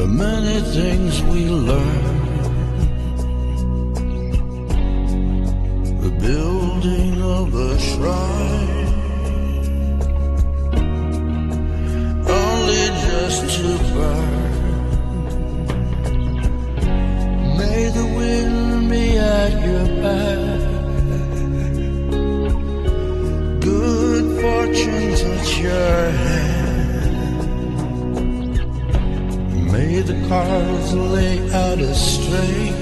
the many things we learn, the building of a shrine, only just to burn. May the wind be at your back, good fortune touch your hand. May the cards lay out a straight,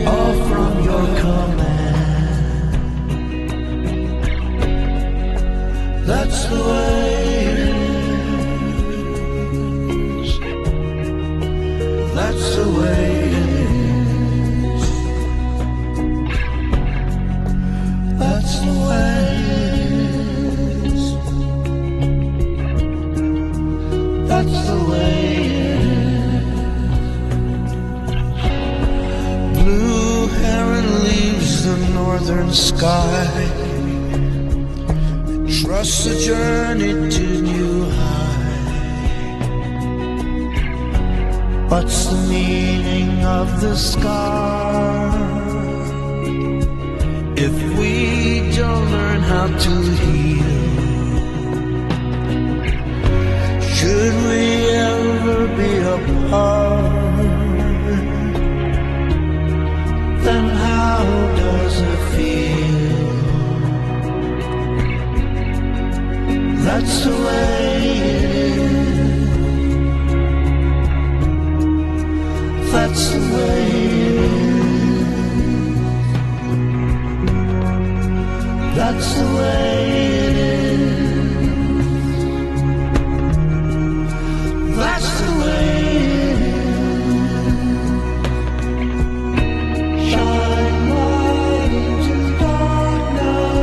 all from your command. That's the way it is. That's the way it is. That's the way it is. That's the way it is. Blue heron leaves the northern sky, trust the journey to new high. What's the meaning of the scar if we don't learn how to heal? Should we ever be apart, then how does it feel? That's the way it is. That's the way it is. That's the way it is. That's the way it is. Shine light into darkness.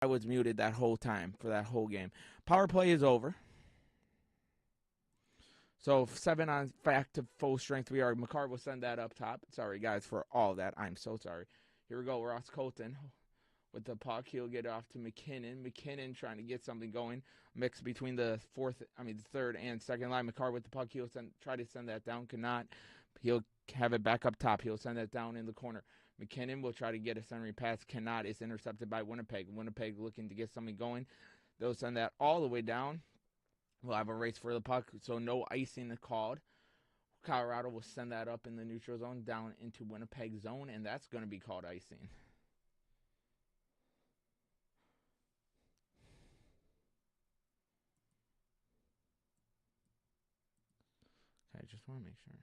I was muted that whole time for that whole game. Power play is over. So 7 on back to full strength we are. McCarr will send that up top. Sorry, guys, for all that. I'm so sorry. Here we go. Ross Colton with the puck. He'll get off to McKinnon. McKinnon trying to get something going. Mix between the third and second line. McCarr with the puck. He'll try to send that down. Cannot. He'll have it back up top. He'll send that down in the corner. McKinnon will try to get a centering pass. Cannot. It's intercepted by Winnipeg. Winnipeg looking to get something going. They'll send that all the way down. We'll have a race for the puck, so no icing called. Colorado will send that up in the neutral zone down into Winnipeg zone, and that's going to be called icing. Okay, I just want to make sure.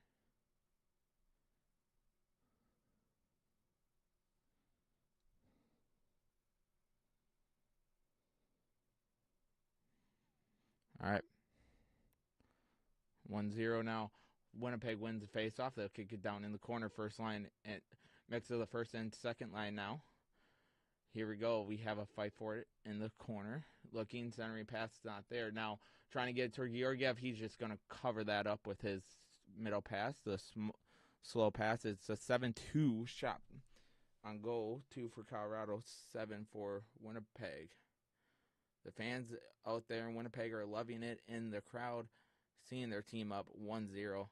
All right. 1-0 now. Winnipeg wins the face-off. They'll kick it down in the corner. First line, mix of the first and second line now. Here we go. We have a fight for it in the corner. Looking, centering pass not there. Now, trying to get it to Georgiev. He's just going to cover that up with his middle pass, the slow pass. It's a 7-2 shot on goal. 2 for Colorado, 7 for Winnipeg. The fans out there in Winnipeg are loving it in the crowd, seeing their team up 1-0.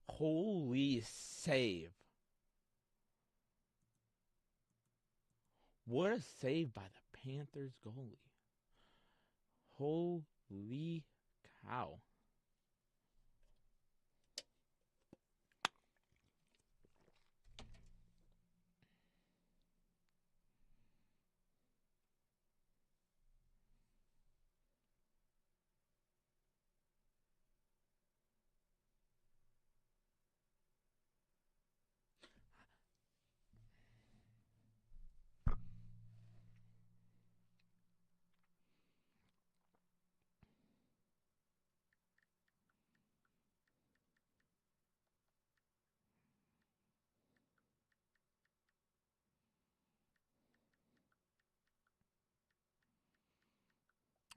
Holy save. What a save by the Panthers goalie. Holy cow.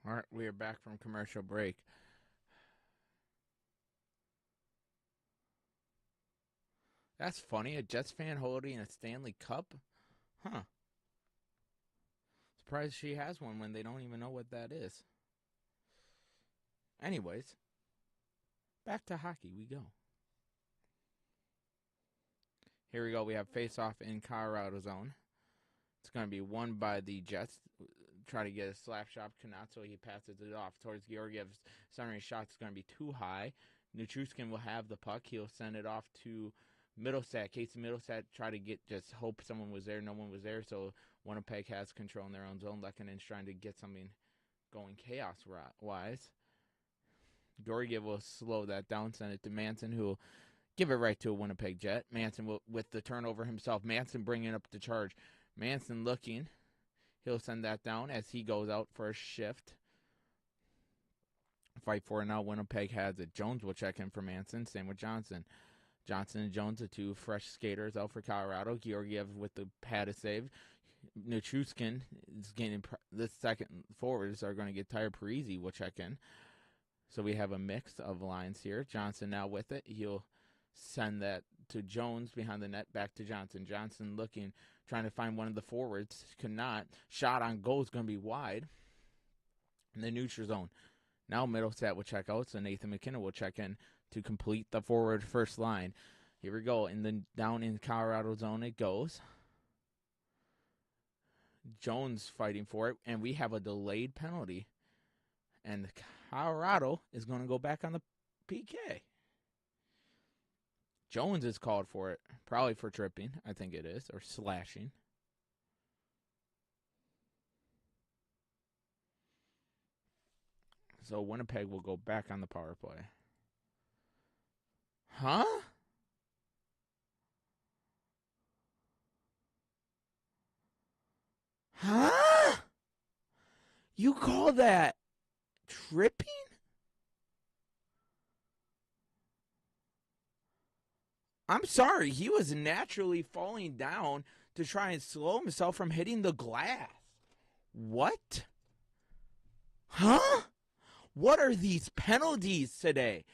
All right, we are back from commercial break. That's funny. A Jets fan holding a Stanley Cup? Huh. Surprised she has one when they don't even know what that is. Anyways, back to hockey we go. Here we go. We have face-off in Colorado zone. It's going to be won by the Jets. Try to get a slap shot. Cannot, so he passes it off towards Georgiev's centering shot. It's going to be too high. Nichushkin will have the puck. He'll send it off to Middlestat. Casey Middlestat try to just hope someone was there. No one was there, so Winnipeg has control in their own zone. Lekkonen's trying to get something going chaos-wise. Georgiev will slow that down, send it to Manson, who will give it right to a Winnipeg Jet. Manson will, with the turnover himself. Manson bringing up the charge. Manson looking. He'll send that down as he goes out for a shift. Fight for it now. Winnipeg has it. Jones will check in for Manson. Same with Johnson. Johnson and Jones, the two fresh skaters out for Colorado. Georgiev with the padded save. Nichushkin is getting the second forwards are going to get tired. Parisi will check in. So we have a mix of lines here. Johnson now with it. He'll send that to Jones behind the net, back to Johnson. Johnson looking, trying to find one of the forwards. Could not. Shot on goal is going to be wide. In the neutral zone. Now Middlestat will check out, so Nathan McKinnon will check in to complete the forward first line. Here we go. Down in Colorado zone it goes. Jones fighting for it, and we have a delayed penalty. And Colorado is going to go back on the PK. Jones is called for it. Probably for tripping, I think it is, or slashing. So Winnipeg will go back on the power play. Huh? Huh? You call that tripping? I'm sorry. He was naturally falling down to try and slow himself from hitting the glass. What? Huh? What are these penalties today?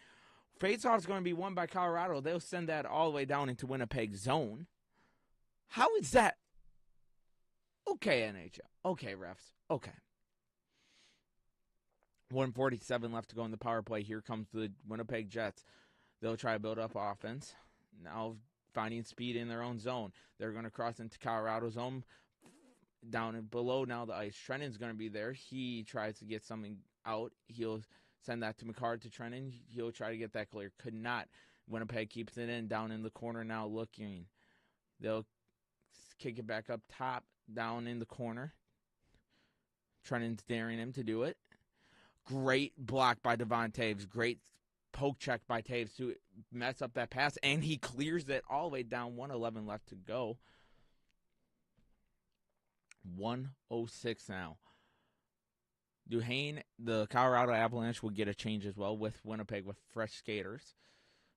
Faceoff is going to be won by Colorado. They'll send that all the way down into Winnipeg zone. How is that? Okay, NHL. Okay, refs. Okay. 1:47 left to go in the power play. Here comes the Winnipeg Jets. They'll try to build up offense. Now finding speed in their own zone. They're going to cross into Colorado's zone. Down and below now the ice. Trennan's going to be there. He tries to get something out. He'll send that to McCarr to Trennan. He'll try to get that clear. Could not. Winnipeg keeps it in. Down in the corner now looking. They'll kick it back up top. Down in the corner. Trennan's daring him to do it. Great block by Devon Taves. Great poke check by Taves to mess up that pass. And he clears it all the way down. 1:11 left to go. 1:06 now. Duhane, the Colorado Avalanche, will get a change as well with Winnipeg with fresh skaters.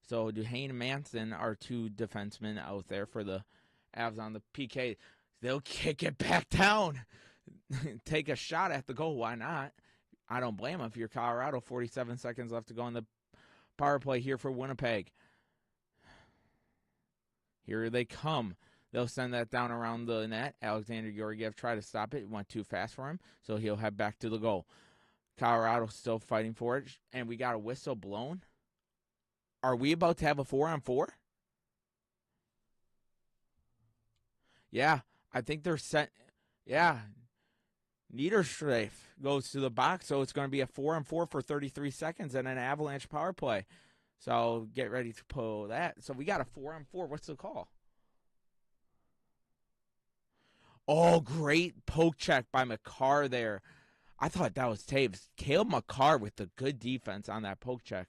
So Duhane and Manson are two defensemen out there for the Avs on the PK. They'll kick it back down. Take a shot at the goal. Why not? I don't blame them. If you're Colorado, 47 seconds left to go in the power play here for Winnipeg. Here they come. They'll send that down around the net. Alexander Georgiev tried to stop it. It went too fast for him, so he'll head back to the goal. Colorado still fighting for it, and we got a whistle blown. Are we about to have a 4-on-4? Yeah, I think they're set. Yeah. Niederstreif goes to the box, so it's going to be a 4-on-4 for 33 seconds and an Avalanche power play. So get ready to pull that. So we got a 4-on-4. What's the call? Oh, great poke check by McCarr there. I thought that was Taves. Caleb McCarr with the good defense on that poke check.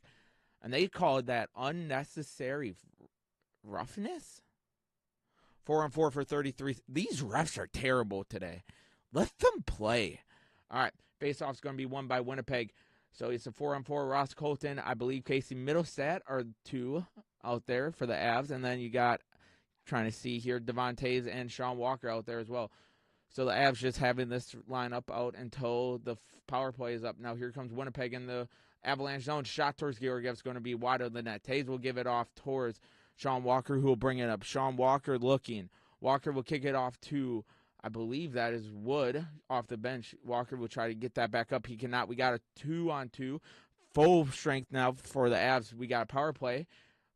And they called that unnecessary roughness. 4-on-4 for 33. These refs are terrible today. Let them play. All right, face-off's going to be won by Winnipeg. So it's a 4-on-4. Ross Colton, I believe Casey Middlestat are two out there for the Avs. And then you got, trying to see here, Devon Taves and Sean Walker out there as well. So the Avs just having this lineup out until the power play is up. Now here comes Winnipeg in the Avalanche zone. Shot towards Georgiev's going to be wide of the net. Taves will give it off towards Sean Walker, who will bring it up. Sean Walker looking. Walker will kick it off to, I believe that is Wood off the bench. Walker will try to get that back up. He cannot. We got a 2-on-2. Full strength now for the Avs. We got a power play.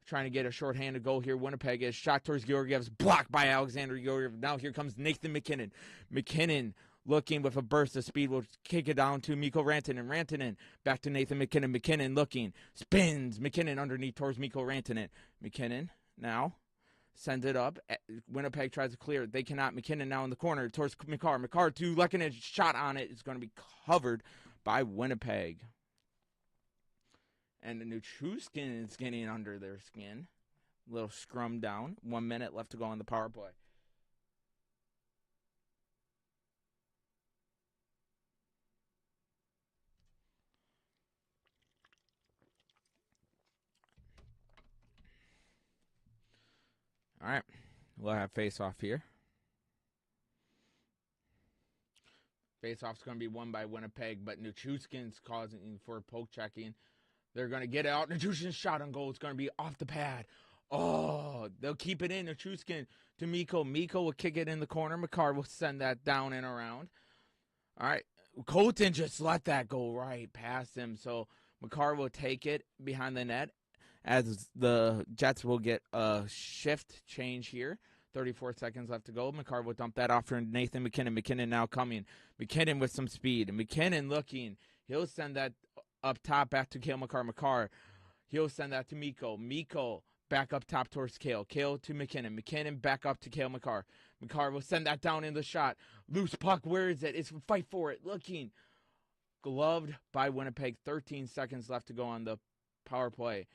Trying to get a shorthanded goal here. Winnipeg is shot towards Georgiev's, blocked by Alexander Georgiev. Now here comes Nathan McKinnon. McKinnon looking with a burst of speed will kick it down to Mikko Rantanen. Rantanen back to Nathan McKinnon. McKinnon looking, spins. McKinnon underneath towards Mikko Rantanen. McKinnon now sends it up. Winnipeg tries to clear it. They cannot. McKinnon now in the corner towards McCarr. McCarr to Lehkonen. Shot on it. It's going to be covered by Winnipeg. And the Nichushkin is getting under their skin. Little scrum down. 1 minute left to go on the power play. All right. We'll have face-off here. Face-off's going to be won by Winnipeg, but Nichushkin's causing for poke checking. They're going to get it out. Nichushkin's shot on goal. It's going to be off the pad. Oh, they'll keep it in. Nichushkin to Mikko. Mikko will kick it in the corner. McCarr will send that down and around. All right. Colton just let that go right past him. So McCarr will take it behind the net as the Jets will get a shift change here. 34 seconds left to go. McCarr will dump that off for Nathan McKinnon. McKinnon now coming. McKinnon with some speed. McKinnon looking. He'll send that up top back to Cale McCarr. McCarr, he'll send that to Mikko. Mikko back up top towards Kale. Kale to McKinnon. McKinnon back up to Kale McCarr. McCarr will send that down in the shot. Loose puck. Where is it? It's fight for it. Looking. Gloved by Winnipeg. 13 seconds left to go on the power play.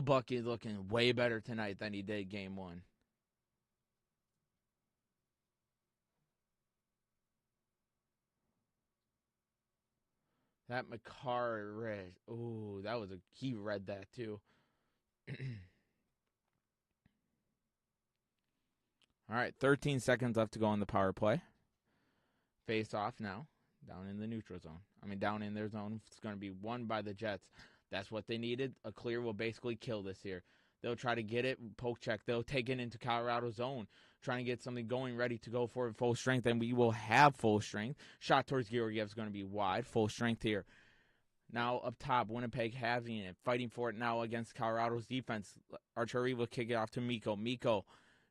Buck is looking way better tonight than he did game one. That McCarr read. Oh, that was he read that too. All right, 13 seconds left to go on the power play. Face off now, down in the neutral zone. Down in their zone. It's going to be won by the Jets. That's what they needed. A clear will basically kill this here. They'll try to get it, poke check. They'll take it into Colorado zone, trying to get something going, ready to go for it, full strength, and we will have full strength. Shot towards Georgiev is going to be wide, full strength here. Now up top, Winnipeg having it, fighting for it now against Colorado's defense. Archery will kick it off to Mikko. Mikko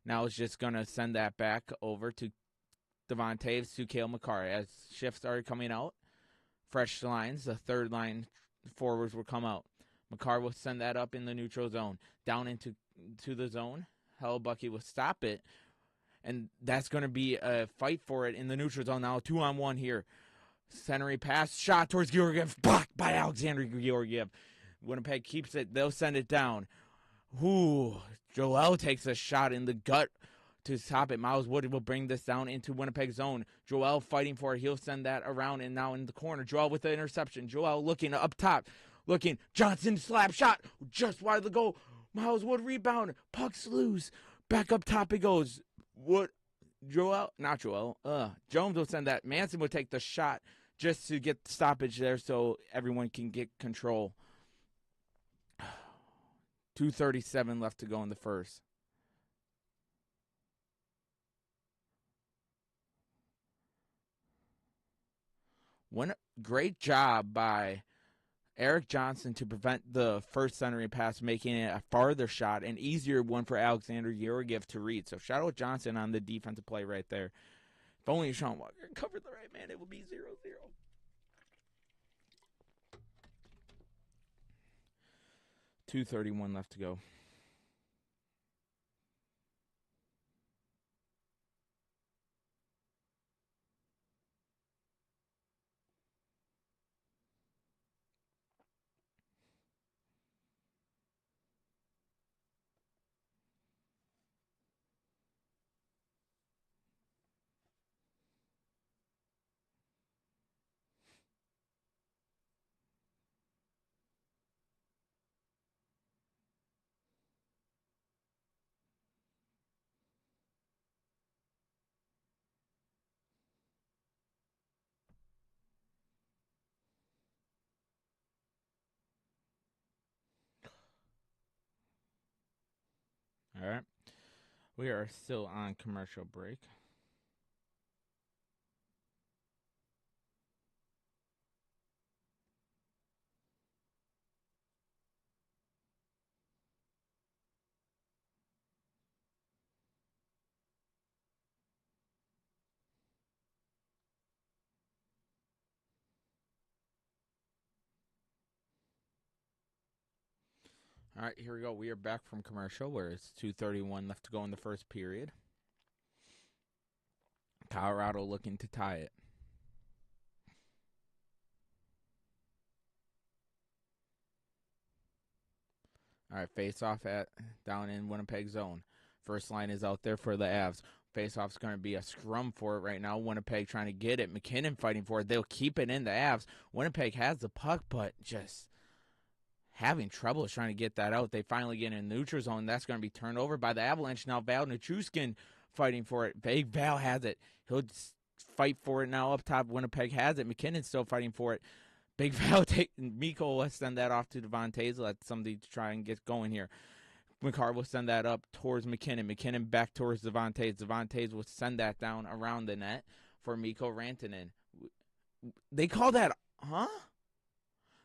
now is just going to send that back over to Devon Taves to Cale McCarr. As shifts started coming out, fresh lines, the third line forwards will come out. McCarr will send that up in the neutral zone. Down into the zone. Bucky will stop it. And that's going to be a fight for it in the neutral zone now. 2-on-1 here. Centering pass. Shot towards Georgiev. Blocked by Alexander Georgiev. Winnipeg keeps it. They'll send it down. Joel takes a shot in the gut to stop it. Miles Wood will bring this down into Winnipeg zone. Joel fighting for it. He'll send that around and now in the corner. Joel with the interception. Joel looking up top. Looking. Johnson slap shot. Just wide of the goal. Miles Wood rebound. Puck's loose. Back up top it goes. Wood. Not Joel. Jones will send that. Manson will take the shot just to get the stoppage there so everyone can get control. 2:37 left to go in the first. Great job by Eric Johnson to prevent the first centering pass, making it a farther shot, an easier one for Alexander Georgiev to read. So shout out Johnson on the defensive play right there. If only Sean Walker covered the right man, it would be 0-0. 2:31 left to go. All right. We are still on commercial break. All right, here we go. We are back from commercial where it's 2:31 left to go in the first period. Colorado looking to tie it. All right, face off down in Winnipeg zone. First line is out there for the Avs. Face off's going to be a scrum for it right now. Winnipeg trying to get it. McKinnon fighting for it. They'll keep it in the Avs. Winnipeg has the puck, but just having trouble trying to get that out. They finally get in neutral zone. That's going to be turned over by the Avalanche. Now Val Nichushkin fighting for it. Big Val has it. He'll fight for it now up top. Winnipeg has it. McKinnon's still fighting for it. Big Val Mikko will send that off to Devon Taves. Let somebody try and get going here. McCarr will send that up towards McKinnon. McKinnon back towards Devon Taves. Devon Taves will send that down around the net for Mikko Rantanen. They call that,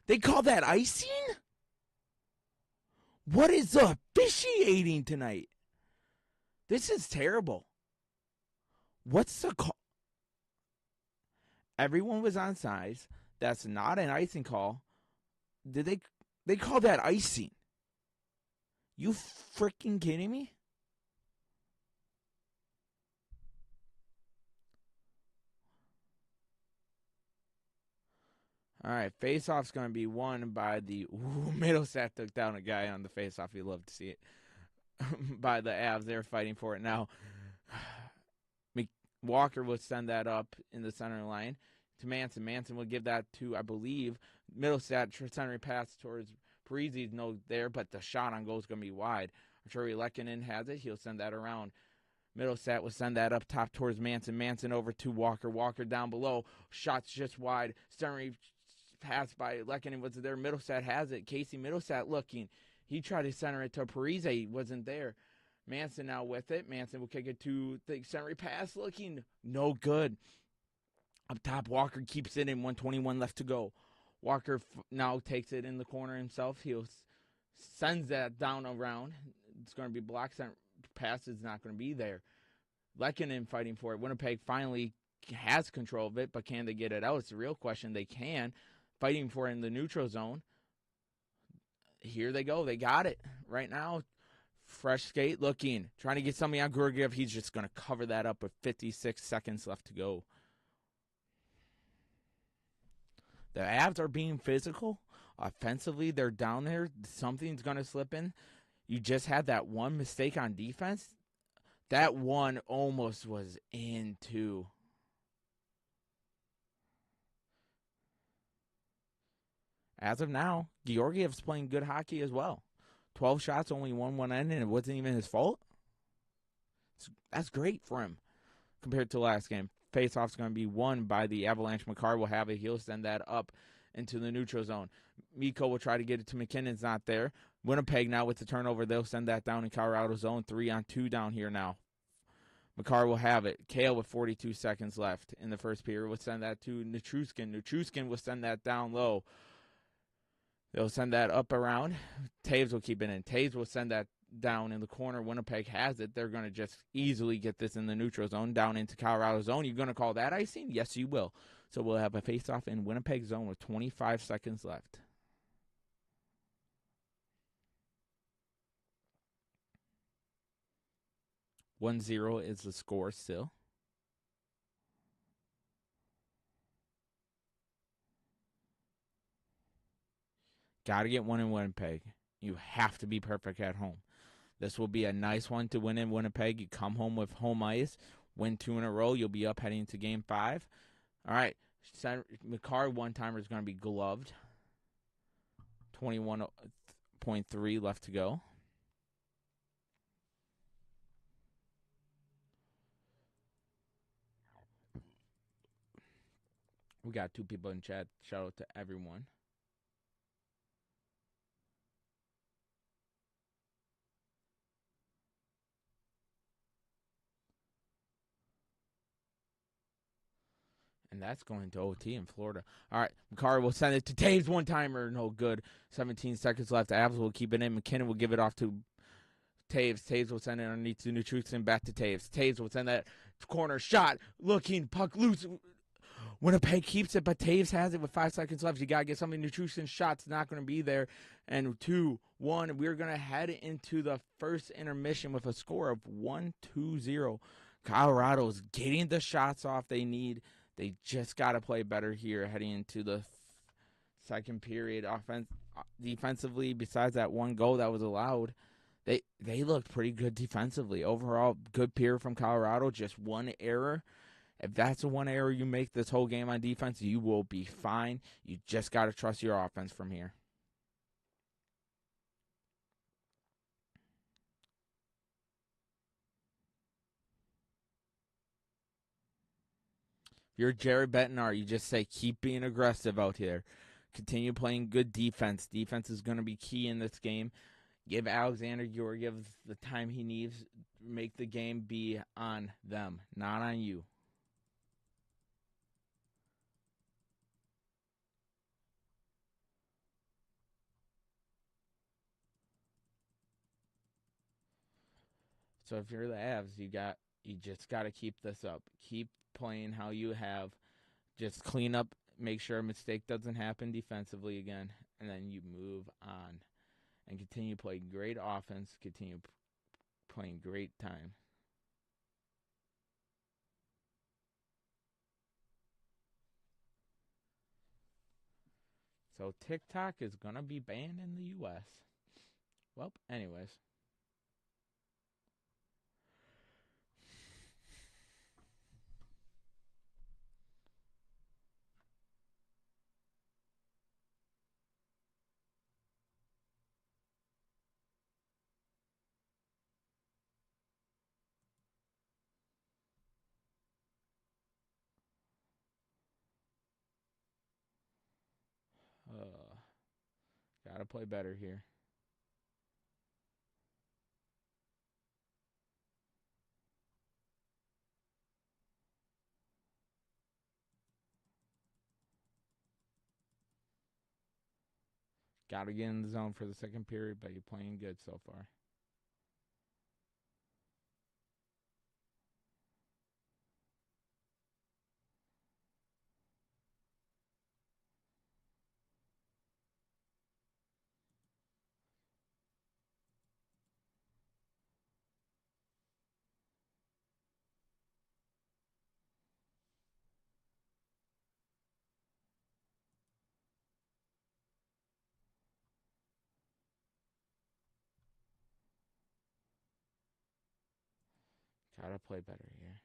They call that icing? What is the officiating tonight? This is terrible. What's the call? Everyone was on sides. That's not an icing call. Did they call that icing? You freaking kidding me? All right, face-off's going to be won by the Middlesex took down a guy on the face-off. You love to see it. By the Avs, they're fighting for it now. Walker will send that up in the center line to Manson. Manson will give that to, I believe, Middlesex. Center pass towards Parisi's no there, but the shot on goal is going to be wide. I'm sure Lehkonen has it. He'll send that around. Middlesex will send that up top towards Manson. Manson over to Walker. Walker down below. Shots just wide. Center pass by Lehkonen was there. Middlesex has it. Casey Middlesex looking. He tried to center it to Parise. He wasn't there. Manson now with it. Manson will kick it to the center pass. Looking no good. Up top, Walker keeps it in. 1:21 left to go. Walker now takes it in the corner himself. He'll sends that down around. It's going to be blocked. Center pass is not going to be there. Lehkonen fighting for it. Winnipeg finally has control of it, but can they get it out? It's the real question. They can. Fighting for it in the neutral zone. Here they go. They got it right now. Fresh skate looking. Trying to get something on Georgiev. He's just going to cover that up with 56 seconds left to go. The Avs are being physical. Offensively, they're down there. Something's going to slip in. You just had that one mistake on defense. That one almost was in too. As of now, Georgiev's playing good hockey as well. 12 shots, only one end, and it wasn't even his fault. That's great for him compared to last game. Face-off's going to be won by the Avalanche. McCarr will have it. He'll send that up into the neutral zone. Mikko will try to get it to McKinnon's not there. Winnipeg now with the turnover. They'll send that down in Colorado zone. 3-on-2 down here now. McCarr will have it. Kale with 42 seconds left in the first period will send that to Nichushkin. Nichushkin will send that down low. They'll send that up around. Taves will keep it in. Taves will send that down in the corner. Winnipeg has it. They're going to just easily get this in the neutral zone down into Colorado zone. You're going to call that icing? Yes, you will. So we'll have a face-off in Winnipeg zone with 25 seconds left. (1-0) is the score still. Got to get one in Winnipeg. You have to be perfect at home. This will be a nice one to win in Winnipeg. You come home with home ice, win 2 in a row. You'll be up heading into Game 5. All right. McCarr one-timer is going to be gloved. 21.3 left to go. We got 2 people in chat. Shout out to everyone. And that's going to OT in Florida. All right, McCarr will send it to Taves, one-timer, no good. 17 seconds left. Avs will keep it in. McKinnon will give it off to Taves. Taves will send it underneath to Nichushkin, back to Taves. Taves will send that corner shot. Looking, puck loose. Winnipeg keeps it, but Taves has it with 5 seconds left. You got to get something. Nichushkin's shot's not going to be there. And 2-1, we're going to head into the first intermission with a score of 1-2-0. Colorado's getting the shots off they need. They just got to play better here heading into the second period. Defensively, besides that one goal that was allowed, they looked pretty good defensively. Overall, good period from Colorado. Just one error. If that's the one error you make this whole game on defense, you will be fine. You just got to trust your offense from here. If you're Jared Bednar, you just say keep being aggressive out here. Continue playing good defense. Defense is going to be key in this game. Give Alexander Georgiev the time he needs. Make the game be on them, not on you. So if you're the Avs, you just got to keep this up. Keep playing how you have. Just clean up, make sure a mistake doesn't happen defensively again, and then you move on and continue playing great offense, continue playing great time. So TikTok is going to be banned in the U.S. Well, anyways. Gotta play better here. Gotta get in the zone for the second period, but you're playing good so far. Gotta play better here.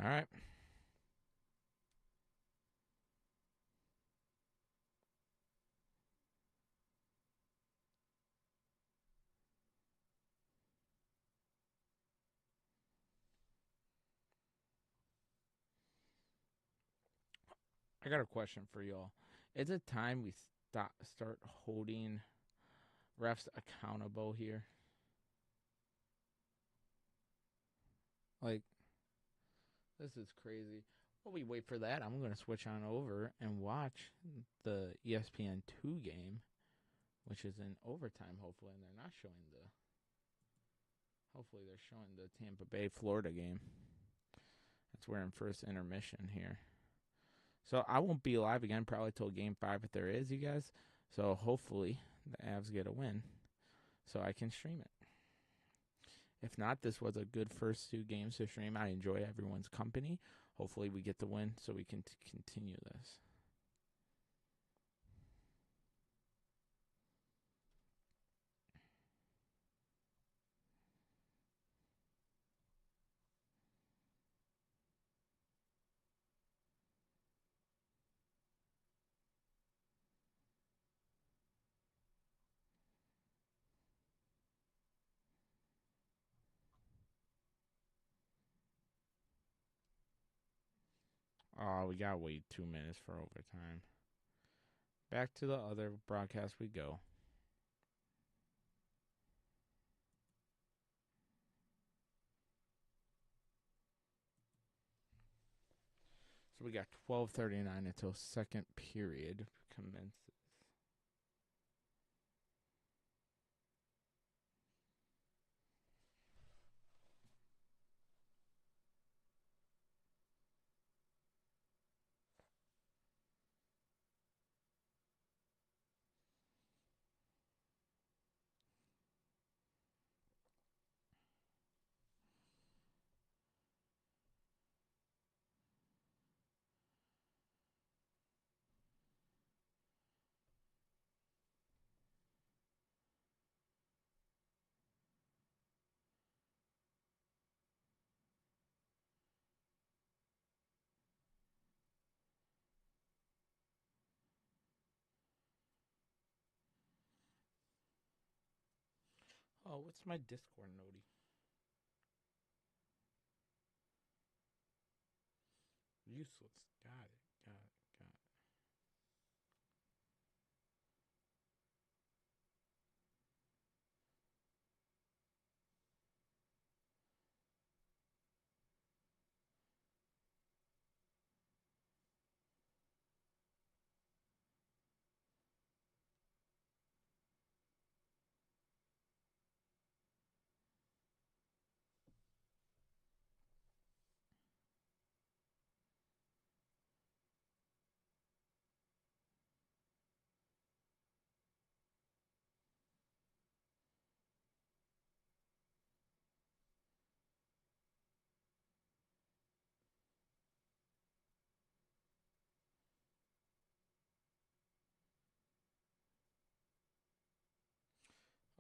All right. I got a question for y'all. Is it time we start holding refs accountable here? Like, this is crazy. While we wait for that, I'm going to switch on over and watch the ESPN2 game, which is in overtime, hopefully, and they're not showing the... Hopefully they're showing the Tampa Bay, Florida game. That's where in first intermission here. So I won't be live again probably till game 5 if there is, you guys. So hopefully the Avs get a win so I can stream it. If not, this was a good first 2 games to stream. I enjoy everyone's company. Hopefully we get the win so we can continue this. Oh, we gotta wait 2 minutes for overtime. Back to the other broadcast we go. So we got 12:39 until second period commences. Oh, what's my Discord noti? Useless. Got it. Got it. Got it.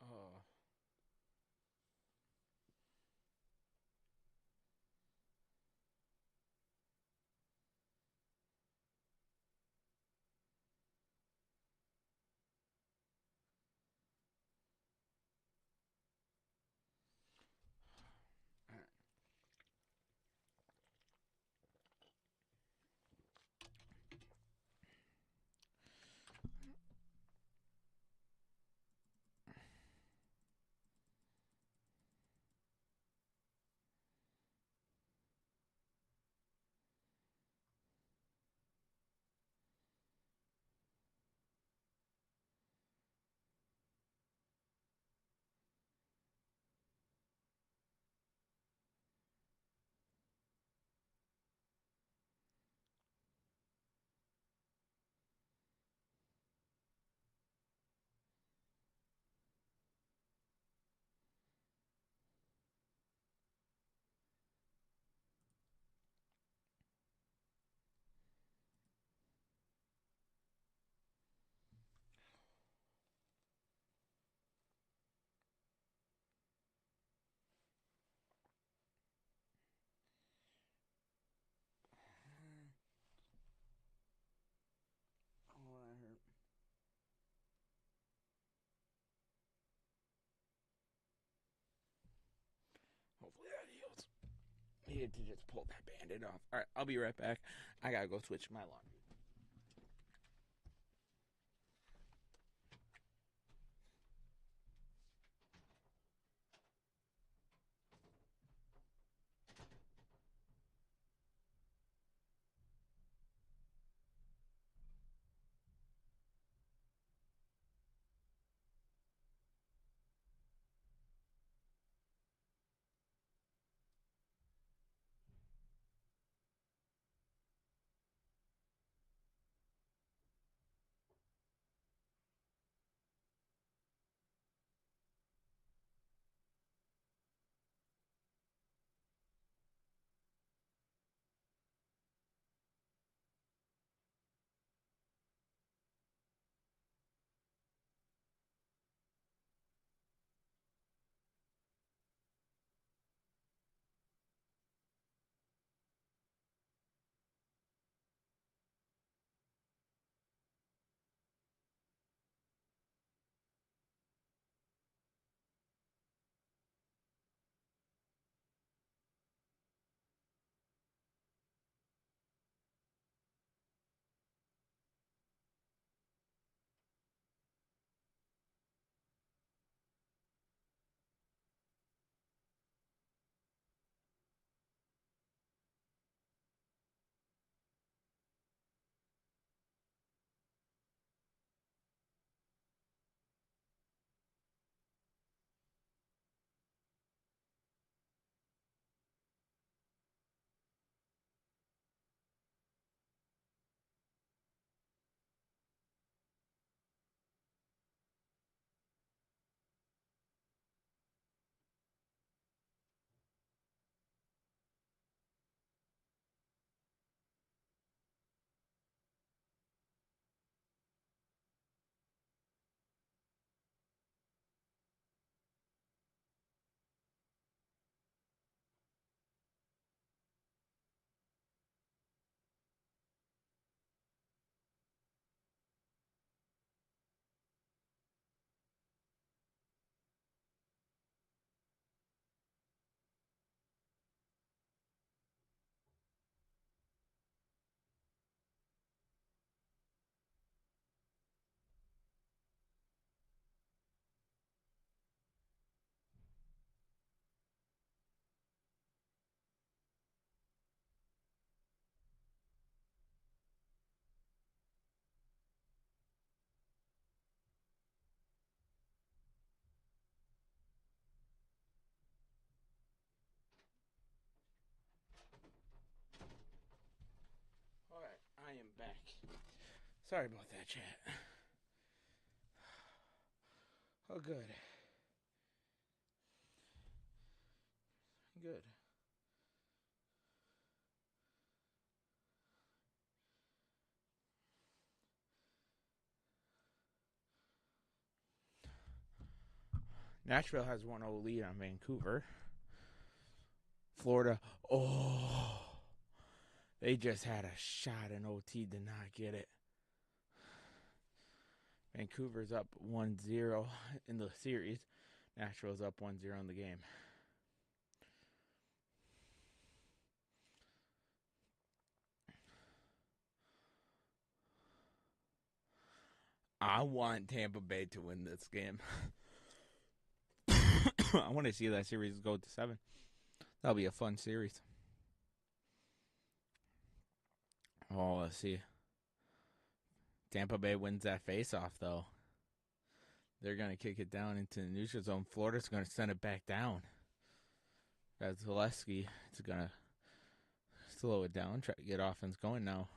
Oh. All right. Oh, that hurt. Hopefully that heals. Needed to just pull that band-aid off. Alright, I'll be right back. I gotta go switch my laundry. Sorry about that, chat. Oh, good. Good. Nashville has 1-0 lead on Vancouver. Florida, they just had a shot in OT, did not get it. Vancouver's up 1-0 in the series. Nashville's up 1-0 in the game. I want Tampa Bay to win this game. I want to see that series go to 7. That'll be a fun series. Oh, let's see. Tampa Bay wins that face-off, though. They're going to kick it down into the neutral zone. Florida's going to send it back down. Vasilevsky is going to slow it down, try to get offense going now.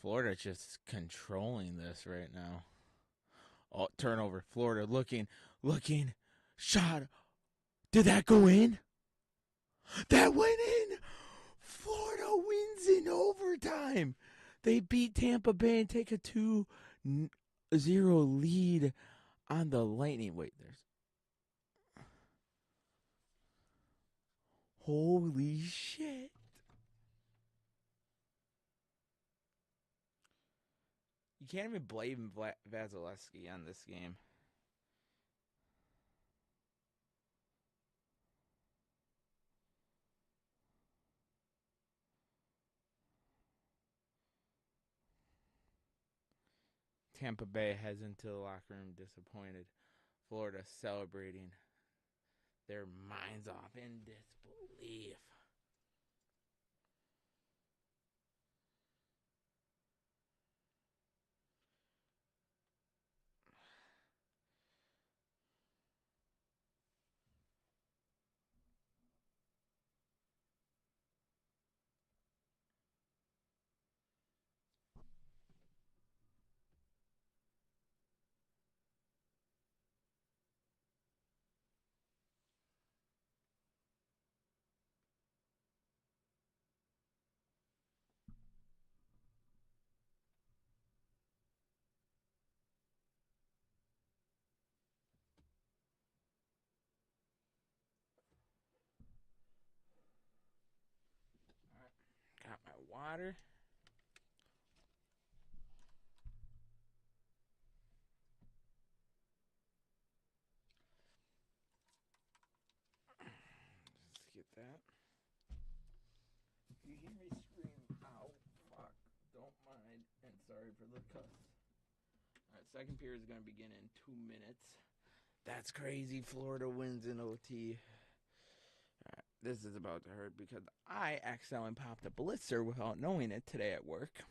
Florida's just controlling this right now. Oh, turnover. Florida looking. Shot. Did that go in? That went in. Florida wins in overtime. They beat Tampa Bay and take a 2-0 lead on the Lightning. Wait, there's... Holy shit. You can't even blame Vasilevsky on this game. Tampa Bay heads into the locker room disappointed. Florida celebrating their minds off in disbelief. Got my water. Let's get that. If you hear me scream, ow, fuck, don't mind, and sorry for the cuss. Alright, second period is going to begin in 2 minutes. That's crazy. Florida wins in OT. Alright, this is about to hurt because I accidentally popped a blitzer without knowing it today at work.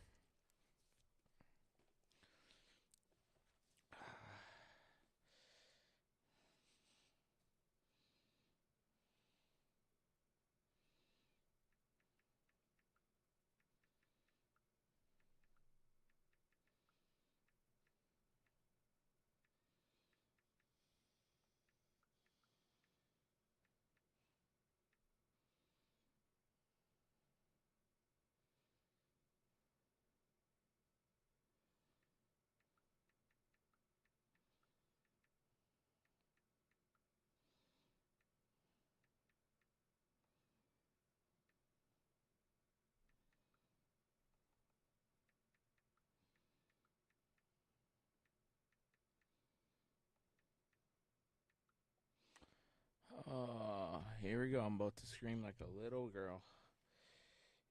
Oh, here we go. I'm about to scream like a little girl.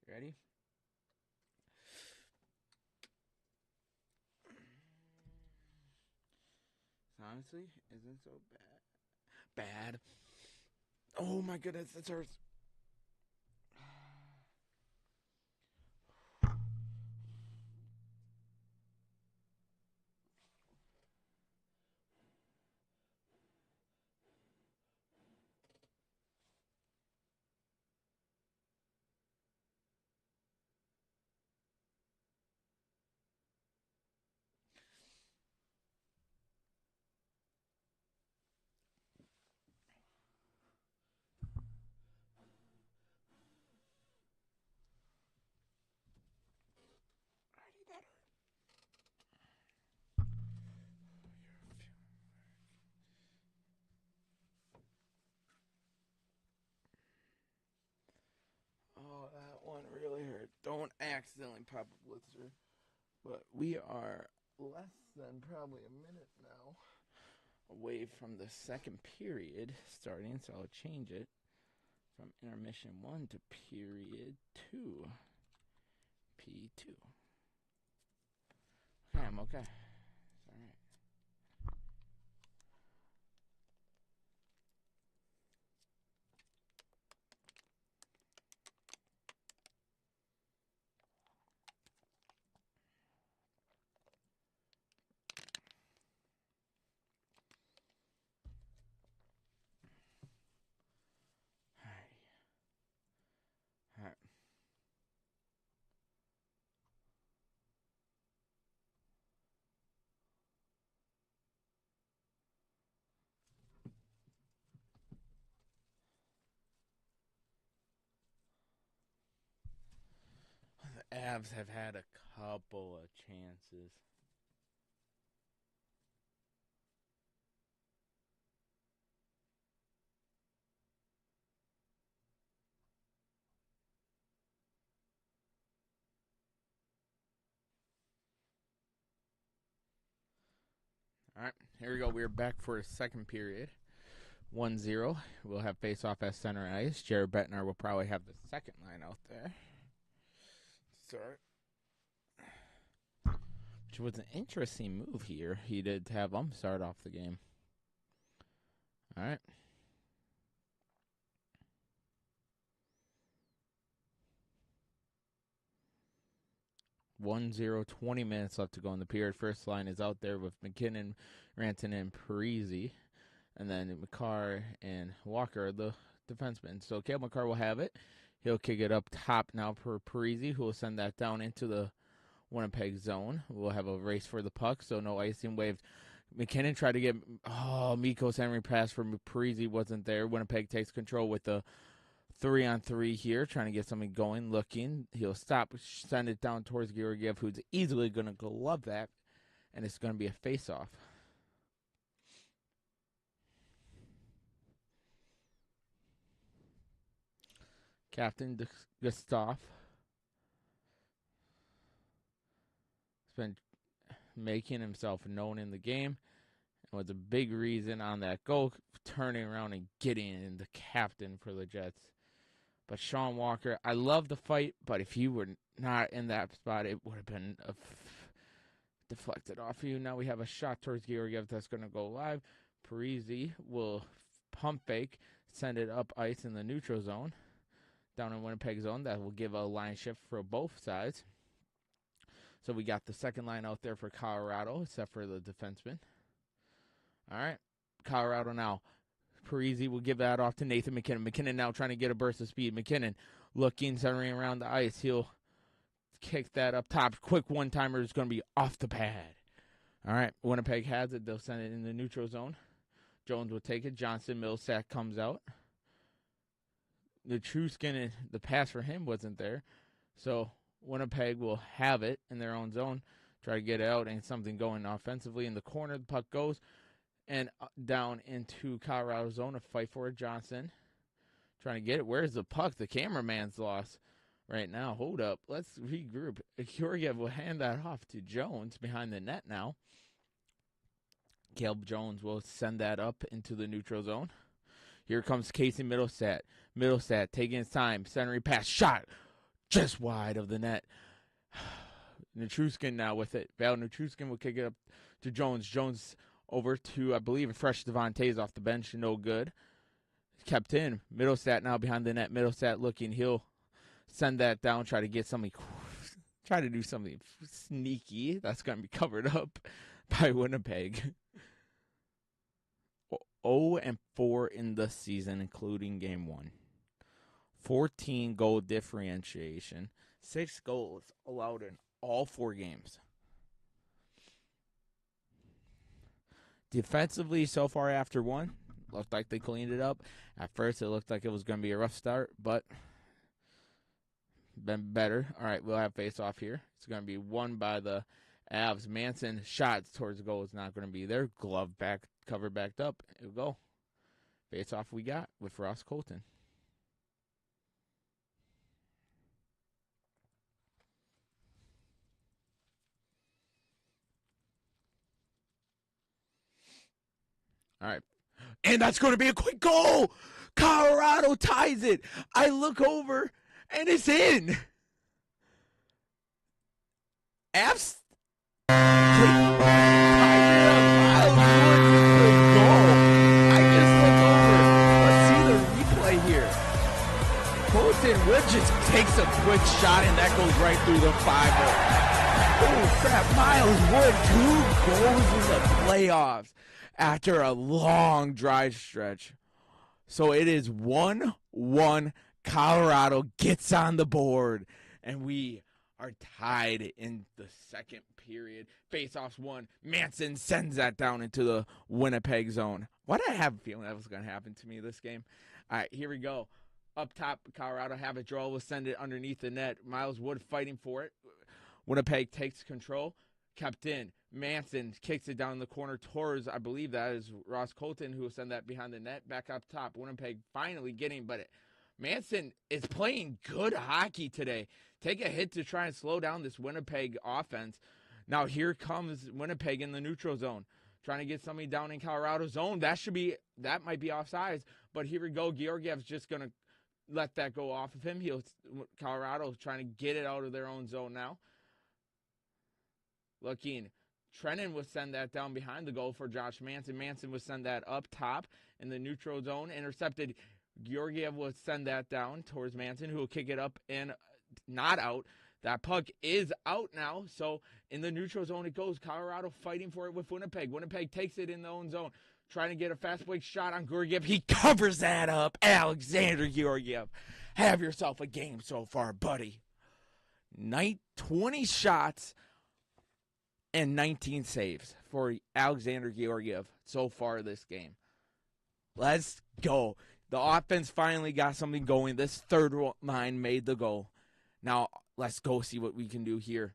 You ready? Honestly, isn't so bad. Oh my goodness, this hurts. Don't accidentally pop a blitzer. But we are less than probably a minute now away from the second period starting, so I'll change it from intermission 1 to period 2. P2. Okay, I'm okay. It's all right. All right. The Avs have had a couple of chances. All right, here we go. We're back for a second period. 1-0. We'll have face-off at center ice. Jared Bettner will probably have the second line out there. Sorry. Which was an interesting move here. He did have them start off the game. All right. 1-0, 20 minutes left to go in the period. First line is out there with McKinnon, Rantanen, and Parise. And then McCarr and Walker are the defensemen. So Cale McCarr will have it. He'll kick it up top now for Parise, who will send that down into the Winnipeg zone. We'll have a race for the puck, so no icing waves. McKinnon tried to get Mikos Henry pass from Parise, wasn't there. Winnipeg takes control with the 3-on-3 here, trying to get something going, looking. He'll stop, send it down towards Georgiev, who's easily going to glove that, and it's going to be a face-off. Captain Gustav has been making himself known in the game and was a big reason on that goal, turning around and getting in the captain for the Jets. But Sean Walker, I love the fight, but if you were not in that spot, it would have been deflected off you. Now we have a shot towards Georgiev that's going to go live. Parise will pump fake, send it up ice in the neutral zone. Down in Winnipeg zone, that will give a line shift for both sides. So we got the second line out there for Colorado, except for the defenseman. All right, Colorado now. Parise will give that off to Nathan McKinnon. McKinnon now trying to get a burst of speed. McKinnon looking, centering around the ice. He'll kick that up top. Quick one-timer is going to be off the pad. All right, Winnipeg has it. They'll send it in the neutral zone. Jones will take it. Johnson Millsap comes out. The true skin and the pass for him wasn't there. So Winnipeg will have it in their own zone. Try to get it out and something going offensively. In the corner, the puck goes. And down into Colorado zone, a fight for it. Johnson trying to get it. Where's the puck? The cameraman's lost right now. Hold up. Let's regroup. Georgiev will hand that off to Jones behind the net now. Caleb Jones will send that up into the neutral zone. Here comes Casey Middlestat. Middlestat taking his time. Centering pass. Shot just wide of the net. Nichushkin now with it. Val Nichushkin will kick it up to Jones. Jones over to, I believe, a fresh Devontae's off the bench. No good. Kept in. Middlestat now behind the net. Middlestat looking. He'll send that down. Try to get something. Try to do something sneaky. That's going to be covered up by Winnipeg. 0-4 in the season, including game 1. 14 goal differentiation. 6 goals allowed in all 4 games. Defensively, so far after 1, looked like they cleaned it up. At first, it looked like it was going to be a rough start, but been better. All right, we'll have face-off here. It's going to be won by the Avs. Manson shots towards the goal is not going to be there. Glove back, cover backed up. It'll go. Face-off we got with Ross Colton. All right. And that's going to be a quick goal. Colorado ties it. I look over, and it's in. Avs ties it up. Miles Wood with the goal. I just look over. Let's see the replay here. Colton Wood just takes a quick shot, and that goes right through the 5-hole. Oh, crap. Miles Wood, 2 goals in the playoffs after a long dry stretch. So it is 1-1. Colorado gets on the board, and we are tied in the second period. Face-offs won. Manson sends that down into the Winnipeg zone. Why did I have a feeling that was going to happen to me this game? All right, here we go. Up top, Colorado have a draw. We'll send it underneath the net. Miles Wood fighting for it. Winnipeg takes control. Kept in. Manson kicks it down the corner towards, I believe that is Ross Colton, who will send that behind the net. Back up top. Winnipeg finally getting, but Manson is playing good hockey today. Take a hit to try and slow down this Winnipeg offense. Now here comes Winnipeg in the neutral zone. Trying to get somebody down in Colorado's zone. That might be offsides, but here we go. Georgiev's just going to let that go off of him. Colorado trying to get it out of their own zone now. Looking. Trennan would send that down behind the goal for Josh Manson. Manson would send that up top in the neutral zone. Intercepted. Georgiev would send that down towards Manson, who will kick it up and not out. That puck is out now. So in the neutral zone it goes. Colorado fighting for it with Winnipeg. Winnipeg takes it in their own zone. Trying to get a fast break shot on Georgiev. He covers that up. Alexander Georgiev. Have yourself a game so far, buddy. 20 shots and 19 saves for Alexander Georgiev so far this game. Let's go. The offense finally got something going. This third line made the goal. Now, let's go see what we can do here.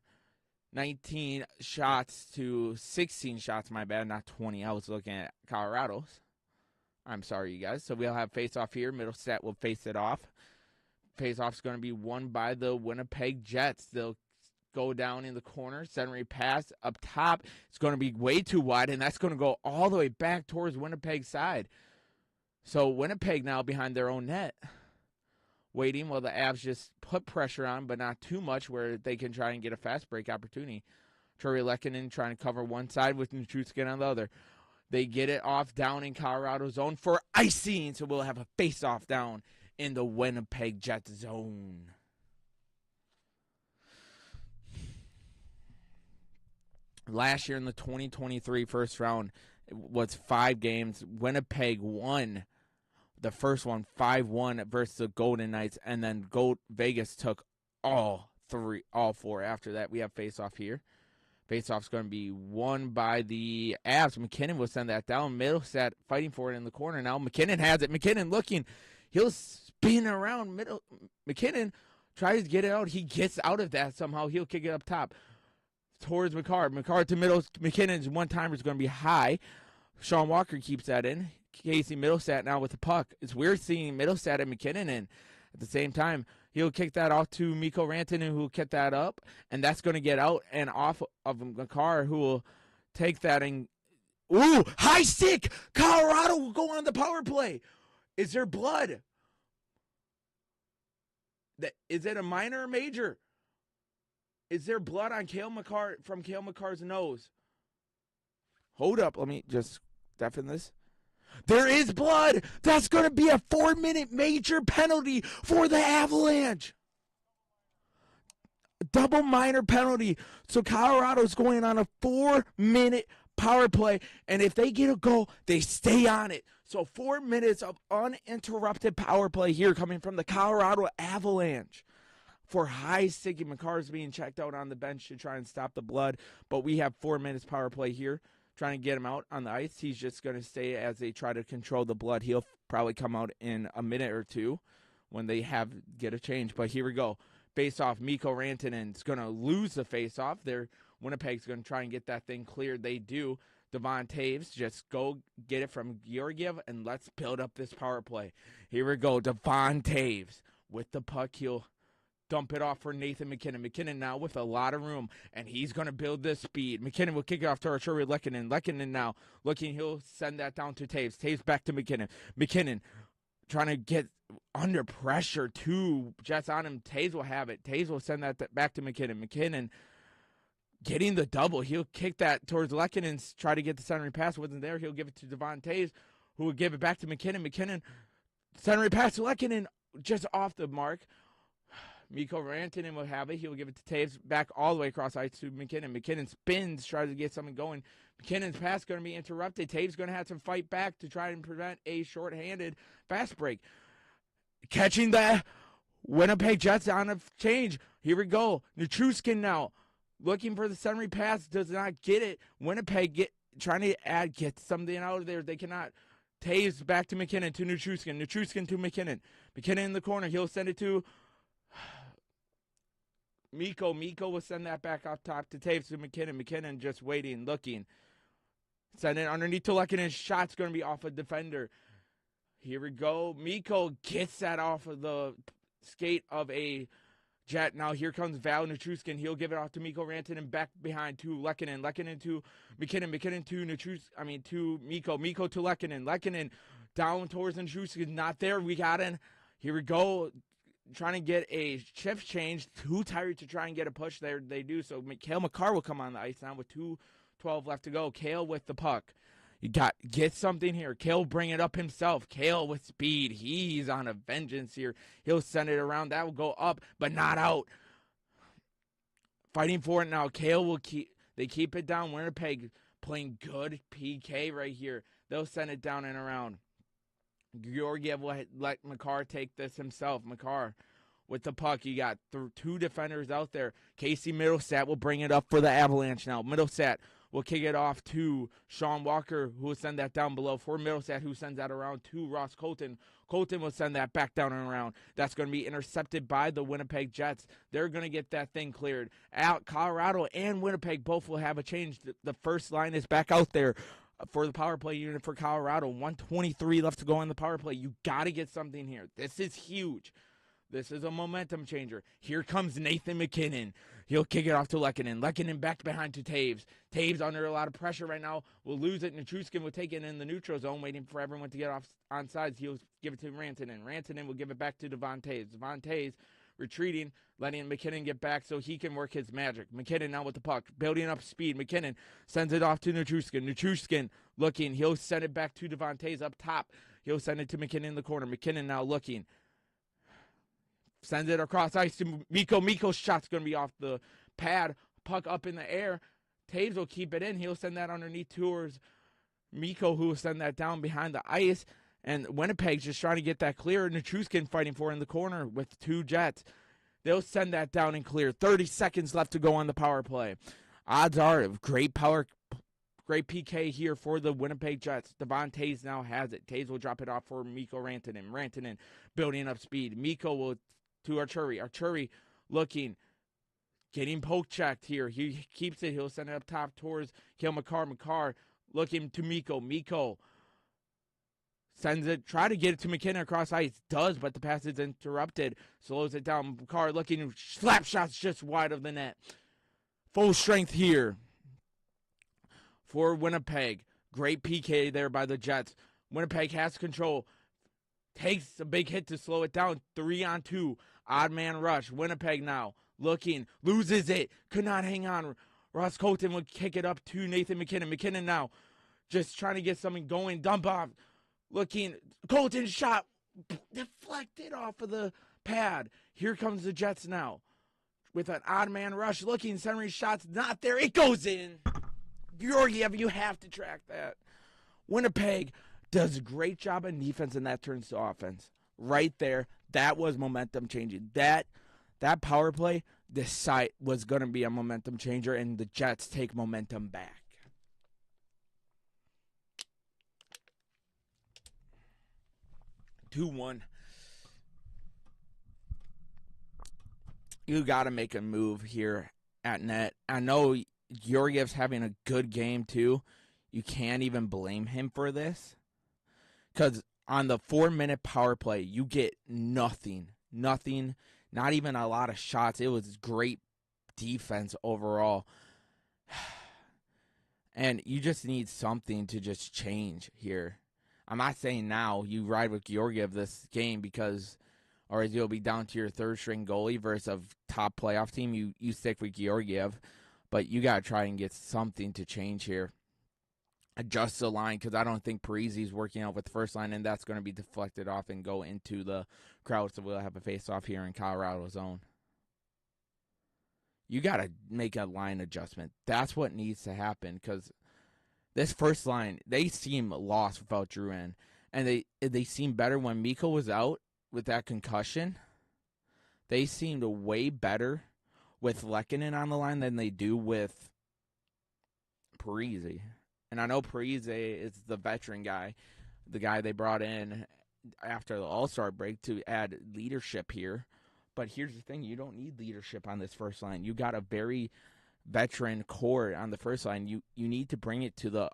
19 shots to 16 shots, my bad, not 20. I was looking at Colorado's. I'm sorry, you guys. So we'll have face-off here. Middlestat will face it off. Face-off's going to be won by the Winnipeg Jets. They'll go down in the corner. Centering pass up top. It's going to be way too wide, and that's going to go all the way back towards Winnipeg's side. So Winnipeg now behind their own net. Waiting while the Avs just put pressure on, but not too much where they can try and get a fast break opportunity. Torrey Lehkonen trying to cover one side with Nichushkin on the other. They get it off down in Colorado's zone for icing, so we'll have a face-off down in the Winnipeg Jets zone. Last year in the 2023 first round, it was 5 games. Winnipeg won the first one 5-1 versus the Golden Knights, and then Vegas took all 4 after that. We have face-off here. Face-off's going to be won by the Avs. McKinnon will send that down. Middlestat fighting for it in the corner now. McKinnon has it. McKinnon looking. He'll spin around. McKinnon tries to get it out. He gets out of that somehow. He'll kick it up top towards McCarr. McCarr to McKinnon's one-timer is going to be high. Sean Walker keeps that in. Casey Middlestat now with the puck. It's weird seeing Middlestat and McKinnon in at the same time. He'll kick that off to Mikko Rantanen, who will kick that up, and that's going to get out and off of McCarr, who will take that and ooh, high stick. Colorado will go on the power play. Is there blood? Is it a minor or major? Is there blood on Cale McCarr from Cale McCarr's nose? Hold up, let me just deafen this. There is blood. That's going to be a 4-minute major penalty for the Avalanche. Double minor penalty. So Colorado's going on a 4-minute power play. And if they get a goal, they stay on it. So 4 minutes of uninterrupted power play here coming from the Colorado Avalanche. For high stick, McCarr's being checked out on the bench to try and stop the blood. But we have 4 minutes power play here. Trying to get him out on the ice. He's just going to stay as they try to control the blood. He'll probably come out in a minute or two when they get a change. But here we go. Face-off, Mikko Rantanen's going to lose the face-off. Winnipeg's going to try and get that thing cleared. They do. Devon Taves, just go get it from Georgiev, and let's build up this power play. Here we go. Devon Taves with the puck. He'll dump it off for Nathan MacKinnon. MacKinnon now with a lot of room, and he's going to build this speed. MacKinnon will kick it off to Arturi Lehkonen. Lehkonen now looking, he'll send that down to Taves. Taves back to MacKinnon. MacKinnon trying to get under pressure. 2 Jets on him. Taves will have it. Taves will send that back to MacKinnon. MacKinnon getting the double. He'll kick that towards Lehkonen, try to get the centering pass. Wasn't there. He'll give it to Devon Taves, who will give it back to MacKinnon. MacKinnon, centering pass to Lehkonen, just off the mark. Mikko Rantanen will have it. He'll give it to Taves back all the way across ice to MacKinnon. MacKinnon spins, tries to get something going. MacKinnon's pass going to be interrupted. Taves going to have to fight back to try and prevent a shorthanded fast break. Catching the Winnipeg Jets on a change. Here we go. Nichushkin now looking for the centering pass. Does not get it. Winnipeg trying to get something out of there. They cannot. Taves back to MacKinnon to Nichushkin. Nichushkin to MacKinnon. MacKinnon in the corner. He'll send it to Mikko. Mikko will send that back off top to Taves to MacKinnon. MacKinnon just waiting, looking. Send it underneath to Lehkonen. Shot's going to be off a defender. Here we go. Mikko gets that off of the skate of a Jet. Now here comes Val Nichushkin. He'll give it off to Mikko Rantanen back behind to Lehkonen. Lehkonen to MacKinnon. MacKinnon to to Mikko. Mikko to Lehkonen. Lehkonen down towards Nichushkin. Not there. We got in. Here we go. Trying to get a shift change. Too tired to try and get a push there. They do. So Cale Makar will come on the ice now with 2:12 left to go. Cale with the puck. You get something here. Cale bring it up himself. Cale with speed. He's on a vengeance here. He'll send it around. That will go up, but not out. Fighting for it now. Cale will keep it down. Winnipeg playing good PK right here. They'll send it down and around. Georgiev will let Makar take this himself. Makar with the puck. You got 2 defenders out there. Casey Middlestat will bring it up for the Avalanche now. Middlestat will kick it off to Sean Walker, who will send that down below for Middlestat, who sends that around to Ross Colton. Colton will send that back down and around. That's going to be intercepted by the Winnipeg Jets. They're going to get that thing cleared. Out Colorado and Winnipeg both will have a change. The first line is back out there for the power play unit for Colorado. 1:23 left to go in the power play. You got to get something here. This is huge. This is a momentum changer. Here comes Nathan MacKinnon. He'll kick it off to Lehkonen. Lehkonen back behind to Taves. Taves under a lot of pressure right now. Will lose it. Nichushkin will take it in the neutral zone, waiting for everyone to get off on sides. He'll give it to Rantanen. Rantanen will give it back to Devon Taves. Devon Taves retreating, letting MacKinnon get back so he can work his magic. MacKinnon now with the puck, building up speed. MacKinnon sends it off to Nichushkin. Nichushkin looking. He'll send it back to Devon Taves up top. He'll send it to MacKinnon in the corner. MacKinnon now looking. Sends it across ice to Mikko. Mikko's shot's going to be off the pad. Puck up in the air. Taves will keep it in. He'll send that underneath towards Mikko, who will send that down behind the ice. And Winnipeg's just trying to get that clear. Nichushkin fighting for it in the corner with 2 Jets. They'll send that down and clear. 30 seconds left to go on the power play. Odds are great PK here for the Winnipeg Jets. Devon Taves now has it. Taves will drop it off for Mikko Rantanen. Rantanen building up speed. Mikko will to Arturi. Arturi looking, getting poke checked here. He keeps it. He'll send it up top towards Cale Makar. Makar looking to Mikko. Mikko sends it, try to get it to MacKinnon across ice. Does, but the pass is interrupted. Slows it down. Makar looking, slap shots just wide of the net. Full strength here for Winnipeg. Great PK there by the Jets. Winnipeg has control. Takes a big hit to slow it down. 3-on-2. Odd man rush. Winnipeg now looking. Loses it. Could not hang on. Ross Colton would kick it up to Nathan MacKinnon. MacKinnon now just trying to get something going. Dump off. Looking. Colton shot. Deflected off of the pad. Here comes the Jets now. With an odd man rush. Looking. Centering shots. Not there. It goes in. Georgiev, you have to track that. Winnipeg does a great job in defense, and that turns to offense. Right there, that was momentum changing. That power play, this site was going to be a momentum changer, and the Jets take momentum back. (2-1). You got to make a move here at net. I know Georgiev's having a good game, too. You can't even blame him for this. Because on the 4-minute power play, you get nothing Not even a lot of shots. It was great defense overall. And you just need something to just change here. I'm not saying now you ride with Georgiev this game because, or you'll be down to your third string goalie versus a top playoff team. You stick with Georgiev, but you got to try and get something to change here. Adjust the line because I don't think Parisi's working out with the first line, and that's going to be deflected off and go into the crowd. So we'll have a face-off here in Colorado zone. You got to make a line adjustment. That's what needs to happen because this first line, they seem lost without Gridiron, and they seem better when Mikko was out with that concussion. They seemed way better with Lehkonen on the line than they do with Parise. And I know Parise is the veteran guy, the guy they brought in after the All-Star break to add leadership here. But here's the thing, you don't need leadership on this first line. You got a very veteran core on the first line. You need to bring it to the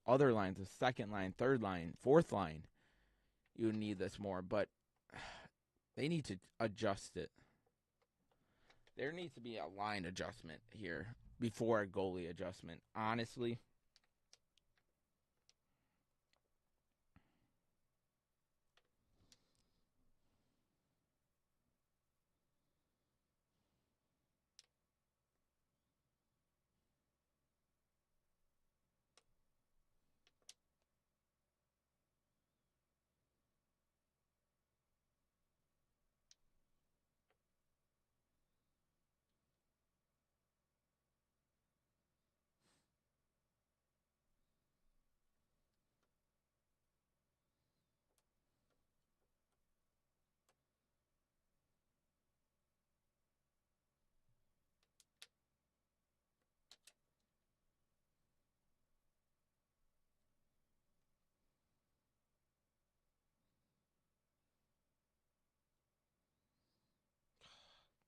other lines, the second line, third line, fourth line. You need this more, but they need to adjust it. There needs to be a line adjustment here before a goalie adjustment, honestly.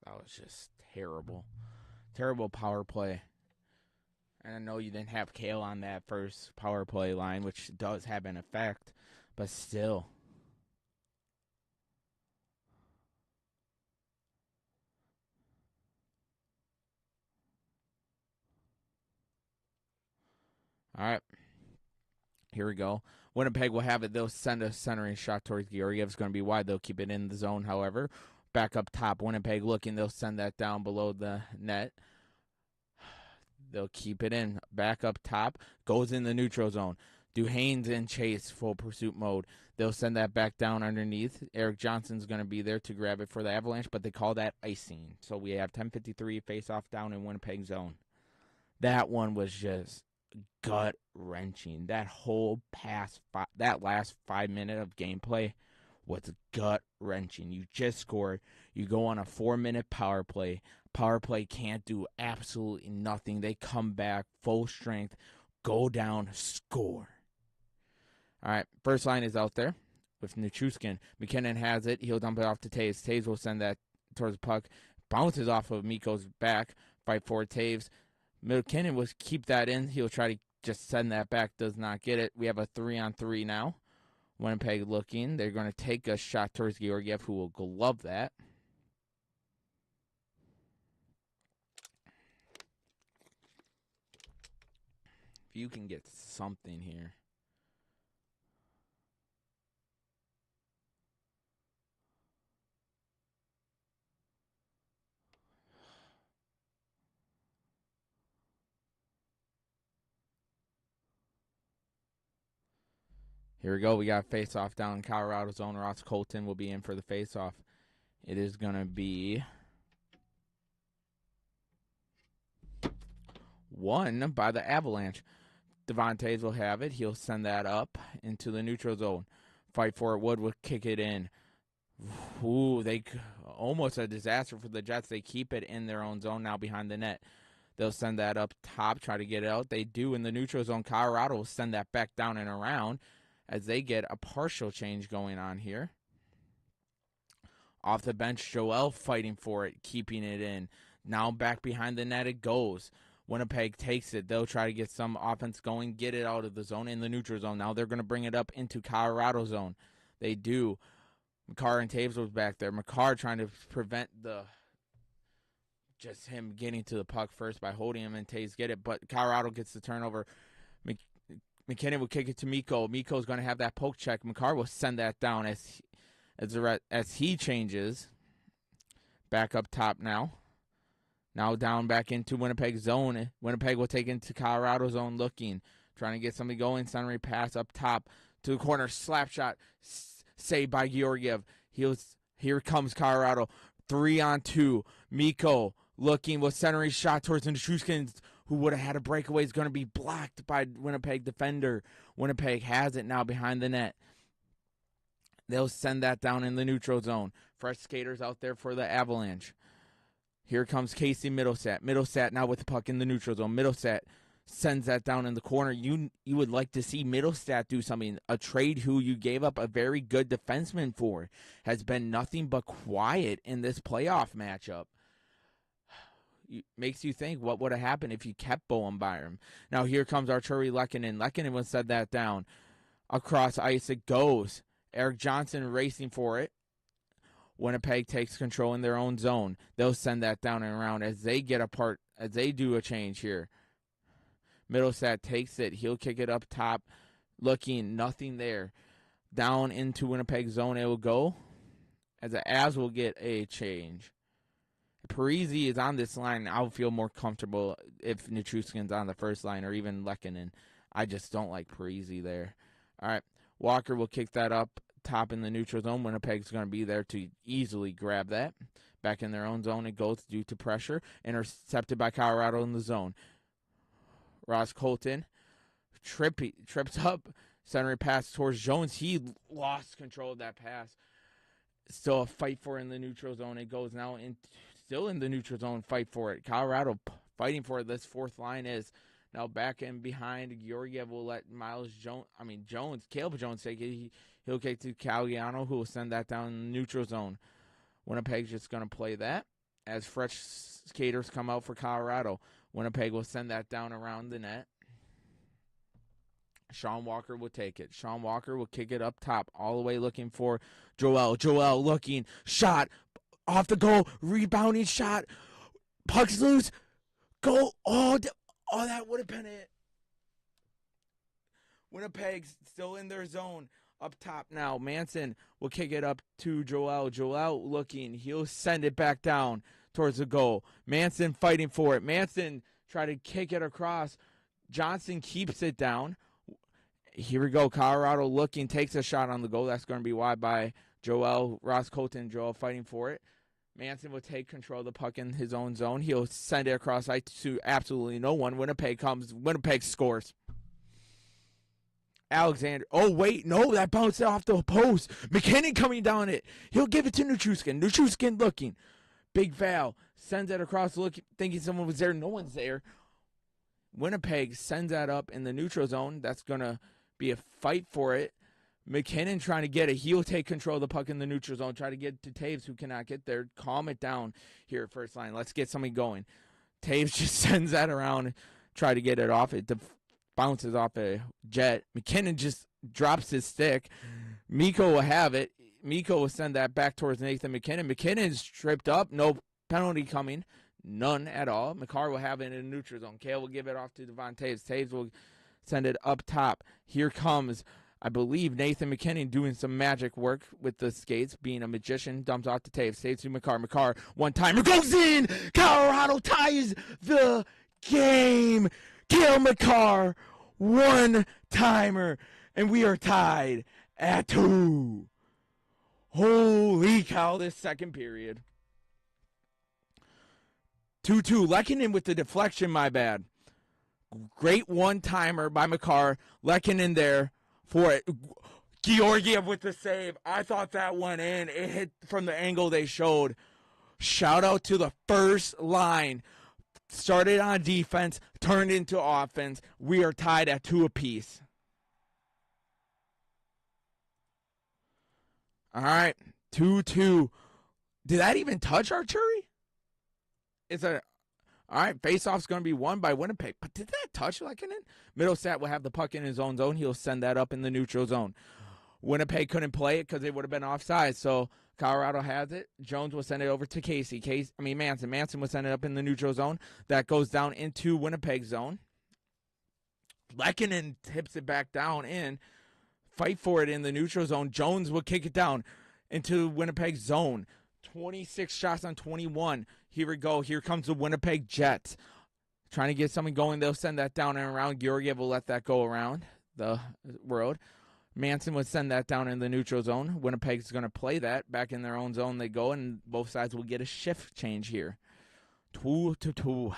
That was just terrible. Terrible power play. And I know you didn't have Kale on that first power play line, which does have an effect, but still. All right. Here we go. Winnipeg will have it. They'll send a centering shot towards Georgiev. It's going to be wide. They'll keep it in the zone, however. Back up top, Winnipeg looking. They'll send that down below the net. They'll keep it in. Back up top. Goes in the neutral zone. Duhaine's in chase, full pursuit mode. They'll send that back down underneath. Eric Johnson's going to be there to grab it for the Avalanche, but they call that icing. So we have 10:53 face-off down in Winnipeg zone. That one was just gut-wrenching. That whole that last 5 minutes of gameplay was gut-wrenching. You just scored. You go on a 4-minute power play. Power play can't do absolutely nothing. They come back full strength, go down, score. All right, first line is out there with Nichushkin. McKinnon has it. He'll dump it off to Taves. Taves will send that towards the puck. Bounces off of Mikko's back. Fight for Taves. McKinnon will keep that in. He'll try to just send that back. Does not get it. We have a 3-on-3 now. Winnipeg looking. They're going to take a shot towards Georgiev, who will glove that. If you can get something here. Here we go. We got face-off down in Colorado zone. Ross Colton will be in for the face-off. It is going to be won by the Avalanche. Devontae will have it. He'll send that up into the neutral zone. Fight for it. Wood will kick it in. Ooh, they almost a disaster for the Jets. They keep it in their own zone now behind the net. They'll send that up top, try to get it out. They do in the neutral zone. Colorado will send that back down and around as they get a partial change going on here. Off the bench, Joel fighting for it, keeping it in. Now back behind the net it goes. Winnipeg takes it. They'll try to get some offense going, get it out of the zone in the neutral zone. Now they're going to bring it up into Colorado zone. They do. Makar and Taves was back there. Makar trying to prevent just him getting to the puck first by holding him, and Taves get it. But Colorado gets the turnover. McKinnon will kick it to Mikko. Mikko's going to have that poke check. Makar will send that down as he changes. Back up top now. Now down back into Winnipeg zone. Winnipeg will take into Colorado zone looking. Trying to get something going. Centering pass up top to the corner. Slap shot. Saved by Georgiev. Here comes Colorado. 3-on-2. Mikko looking with centering shot towards Nichushkin, who would have had a breakaway, is going to be blocked by Winnipeg defender. Winnipeg has it now behind the net. They'll send that down in the neutral zone. Fresh skaters out there for the Avalanche. Here comes Casey Middlestat. Middlestat now with the puck in the neutral zone. Middlestat sends that down in the corner. You would like to see Middlestat do something. A trade who you gave up a very good defenseman for has been nothing but quiet in this playoff matchup. Makes you think what would have happened if you kept Bowen Byram. Now here comes Arturi Lehkonen. Lehkonen will set that down. Across ice it goes. Eric Johnson racing for it. Winnipeg takes control in their own zone. They'll send that down and around as they get apart, as they do a change here. Middlestat takes it. He'll kick it up top. Looking, nothing there. Down into Winnipeg zone it will go. As the Avs will get a change. Parisi is on this line. I'll feel more comfortable if Nichushkin's on the first line or even Lehkonen. I just don't like Parisi there. All right. Walker will kick that up top in the neutral zone. Winnipeg's going to be there to easily grab that. Back in their own zone it goes due to pressure. Intercepted by Colorado in the zone. Ross Colton trips up. Centering pass towards Jones. He lost control of that pass. Still a fight for it in the neutral zone. It goes now still in the neutral zone. Fight for it. Colorado fighting for it. This fourth line is now back in behind. Georgiev will let Caleb Jones take it. He'll kick to Cagliano, who will send that down in the neutral zone. Winnipeg's just going to play that as fresh skaters come out for Colorado. Winnipeg will send that down around the net. Sean Walker will take it. Sean Walker will kick it up top, all the way looking for Joel. Joel looking, shot, off the goal, rebounding shot, puck's loose, goal, oh, that would have been it. Winnipeg's still in their zone. Up top now, Manson will kick it up to Joel. Joel looking, he'll send it back down towards the goal. Manson fighting for it. Manson try to kick it across. Johnson keeps it down. Here we go. Colorado looking, takes a shot on the goal. That's going to be wide by Joel. Ross Colton, Joel fighting for it. Manson will take control of the puck in his own zone. He'll send it across ice to absolutely no one. Winnipeg comes. Winnipeg scores. Alexander. Oh, wait. No, that bounced off the post. McKinnon coming down it. He'll give it to Nichushkin. Nichushkin looking. Big Val sends it across, thinking someone was there. No one's there. Winnipeg sends that up in the neutral zone. That's going to be a fight for it. McKinnon trying to get it. He'll take control of the puck in the neutral zone. Try to get to Taves, who cannot get there. Calm it down here at first line. Let's get something going. Taves just sends that around. Try to get it off. It bounces off a jet. McKinnon just drops his stick. Mikko will have it. Mikko will send that back towards Nathan McKinnon. McKinnon's tripped up. No penalty coming. None at all. Makar will have it in the neutral zone. Kale will give it off to Devon Taves. Taves will send it up top. Here comes, I believe, Nathan McKinnon doing some magic work with the skates, being a magician. Dumps off to Taves. Taves to Makar. Makar, one-timer, goes in! Colorado ties the game! Kale Makar, one-timer, and we are tied at 2. Holy cow, this second period. 2-2. Lehkonen with the deflection, my bad. Great one-timer by Makar. Lehkonen there for it. Georgiev with the save. I thought that went in. It hit from the angle they showed. Shout out to the first line. Started on defense, turned into offense. We are tied at 2 apiece. All right, 2-2. Did that even touch Arturi? All right, face-off's going to be won by Winnipeg. But did that touch Lehkonen? Middlestat will have the puck in his own zone. He'll send that up in the neutral zone. Winnipeg couldn't play it because they would have been offside. So Colorado has it. Jones will send it over to Manson. Manson will send it up in the neutral zone. That goes down into Winnipeg zone. Lehkonen tips it back down in. Fight for it in the neutral zone. Jones will kick it down into Winnipeg zone. 26 shots on 21. Here we go. Here comes the Winnipeg Jets. Trying to get something going. They'll send that down and around. Georgiev will let that go around the road. Manson would send that down in the neutral zone. Winnipeg's going to play that. Back in their own zone they go, and both sides will get a shift change here. 2-2.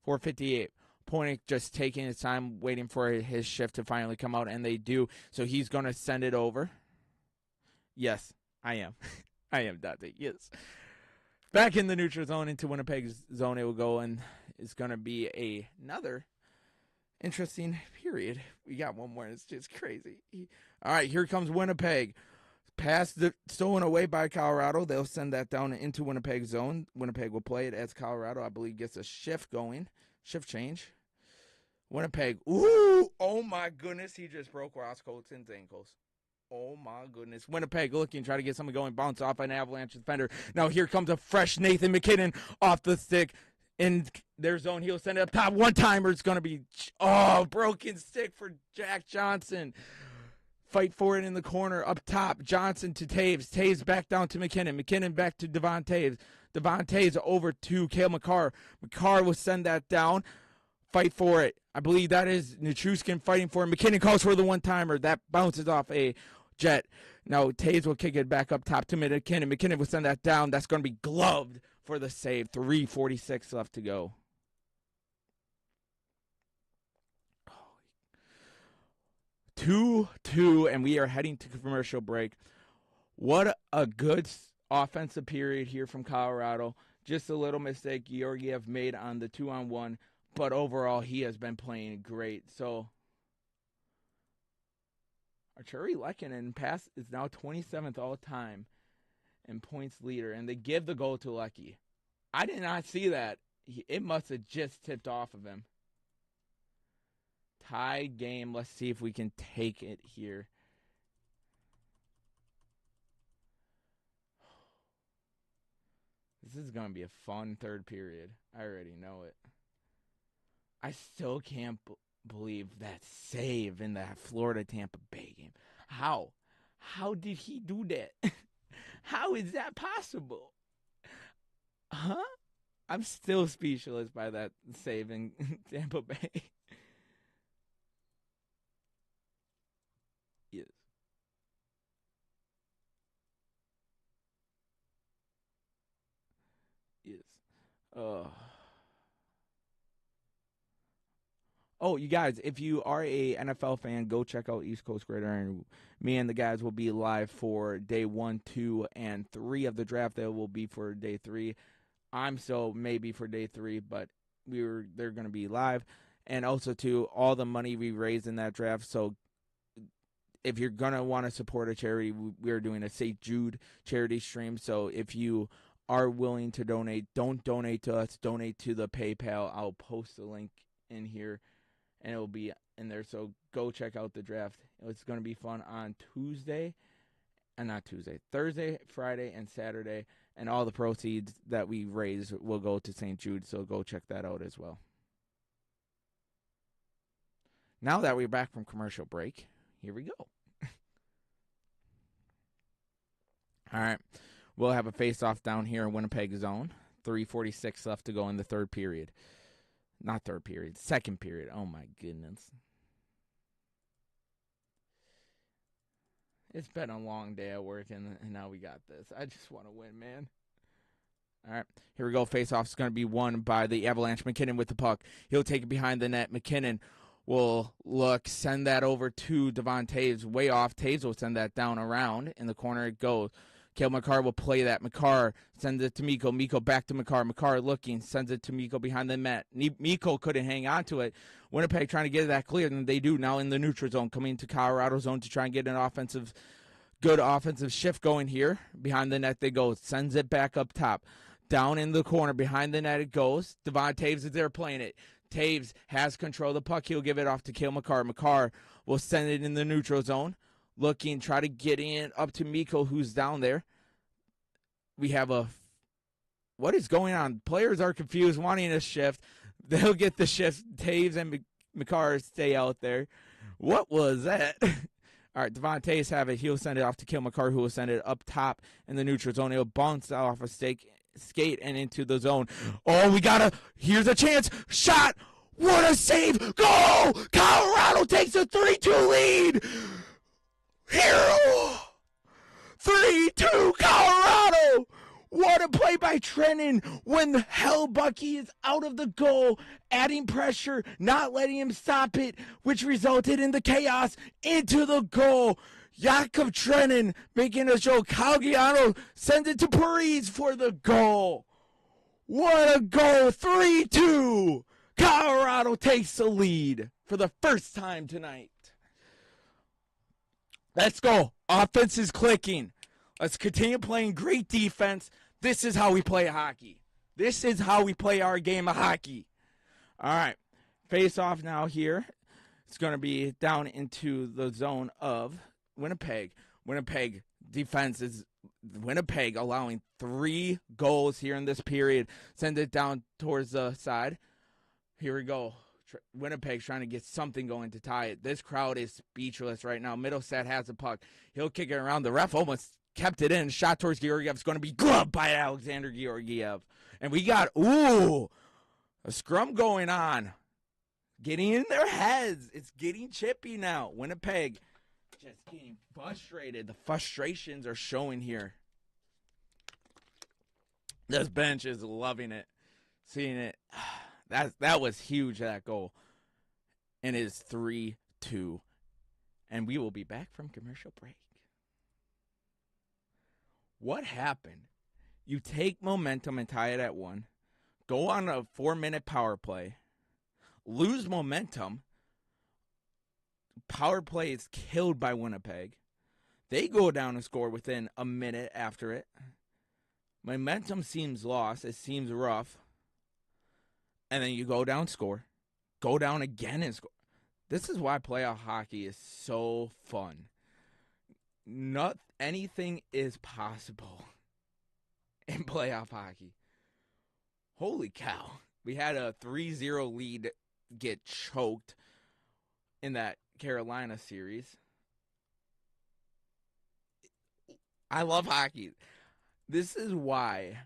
4:58. Pointing just taking his time, waiting for his shift to finally come out, and they do. So he's going to send it over. Yes, I am. I am, Dante. Yes. Back in the neutral zone into Winnipeg's zone it will go, and it's going to be another interesting period. We got one more. It's just crazy. All right, here comes Winnipeg. Pass stolen away by Colorado. They'll send that down into Winnipeg zone. Winnipeg will play it as Colorado, I believe, gets a shift going. Shift change. Winnipeg. Ooh, oh my goodness. He just broke Ross Colton's ankles. Oh my goodness. Winnipeg looking, try to get something going. Bounce off an Avalanche defender. Now here comes a fresh Nathan MacKinnon off the stick. In their zone, he'll send it up top. One-timer. It's going to be, broken stick for Jack Johnson. Fight for it in the corner. Up top, Johnson to Taves. Taves back down to MacKinnon. MacKinnon back to Devon Taves. Devon Taves over to Cale Makar. Makar will send that down. Fight for it. I believe that is Nichushkin fighting for it. MacKinnon calls for the one-timer. That bounces off a Jet. Now Taves will kick it back up top to MacKinnon. MacKinnon will send that down. That's going to be gloved for the save. 3:46 left to go. 2-2, and we are heading to commercial break. What a good offensive period here from Colorado. Just a little mistake Georgiev made on the 2-on-1, but overall he has been playing great. So Arturi Lehkonen pass is now 27th all time and points leader, and they give the goal to Lecky. I did not see that. It must have just tipped off of him. Tie game. Let's see if we can take it here. This is going to be a fun third period. I already know it. I still can't believe that save in that Florida-Tampa Bay game. How? How did he do that? How is that possible? Huh? I'm still speechless by that save in Tampa Bay. Yes. Yes. Oh, you guys, if you are a NFL fan, go check out East Coast Gridiron. Me and the guys will be live for day 1, 2, and 3 of the draft. They will be for day 3. I'm so maybe for day 3, but they're going to be live. And also, too, all the money we raised in that draft. So if you're going to want to support a charity, we're doing a St. Jude charity stream. So if you are willing to donate, don't donate to us. Donate to the PayPal. I'll post the link in here, and it will be in there. So go check out the draft. It's going to be fun on Thursday, Friday, and Saturday. And all the proceeds that we raise will go to St. Jude. So go check that out as well. Now that we're back from commercial break, here we go. All right. We'll have a face-off down here in Winnipeg zone. 3:46 left to go in the third period. Not third period, second period. Oh, my goodness. It's been a long day at work, and now we got this. I just want to win, man. All right, here we go. Face-off is going to be won by the Avalanche. MacKinnon with the puck. He'll take it behind the net. MacKinnon will send that over to Devon Taves. Way off. Taves will send that down around. In the corner it goes. Cale Makar will play that. Makar sends it to Mikko. Mikko back to Makar. Makar looking, sends it to Mikko behind the net. Mikko couldn't hang on to it. Winnipeg trying to get that clear, and they do now in the neutral zone, coming to Colorado zone to try and get an good offensive shift going here. Behind the net they go. Sends it back up top. Down in the corner. Behind the net it goes. Devon Taves is there playing it. Taves has control of the puck. He'll give it off to Cale Makar. Makar will send it in the neutral zone. looking, try to get in up to Mikko, who's down there. We have what is going on? Players are confused, wanting a shift. They'll get the shifts. Taves and McCarr stay out there. What was that? All right, Devontae's have it. He'll send it off to Kill McCarr, who will send it up top in the neutral zone. He'll bounce off a skate and into the zone. Oh, here's a chance. Shot. What a save. Goal. Colorado takes a 3-2 lead. Hero. 3-2 Colorado. What a play by Trennan when Bucky is out of the goal, adding pressure, not letting him stop it, which resulted in the chaos into the goal. Jakob Trennan making a show. Calgiano sends it to Parise for the goal. What a goal. 3-2. Colorado takes the lead for the first time tonight. Let's go. Offense is clicking. Let's continue playing great defense. This is how we play hockey. This is how we play our game of hockey. All right. Face off now here. It's going to be down into the zone of Winnipeg. Winnipeg defense is Winnipeg allowing 3 goals here in this period. Send it down towards the side. Here we go. Winnipeg's trying to get something going to tie it. This crowd is speechless right now. Middlestat has the puck. He'll kick it around. The ref almost kept it in. Shot towards Georgiev. It's going to be gloved by Alexander Georgiev. And we got, a scrum going on. Getting in their heads. It's getting chippy now. Winnipeg just getting frustrated. The frustrations are showing here. This bench is loving it. Seeing it. That was huge, that goal. And it is 3-2. And we will be back from commercial break. What happened? You take momentum and tie it at 1. Go on a 4-minute power play. Lose momentum. Power play is killed by Winnipeg. They go down and score within a minute after it. Momentum seems lost. It seems rough. And then you go down, score. Go down again and score. This is why playoff hockey is so fun. Not anything is possible in playoff hockey. Holy cow. We had a 3-0 lead get choked in that Carolina series. I love hockey. This is why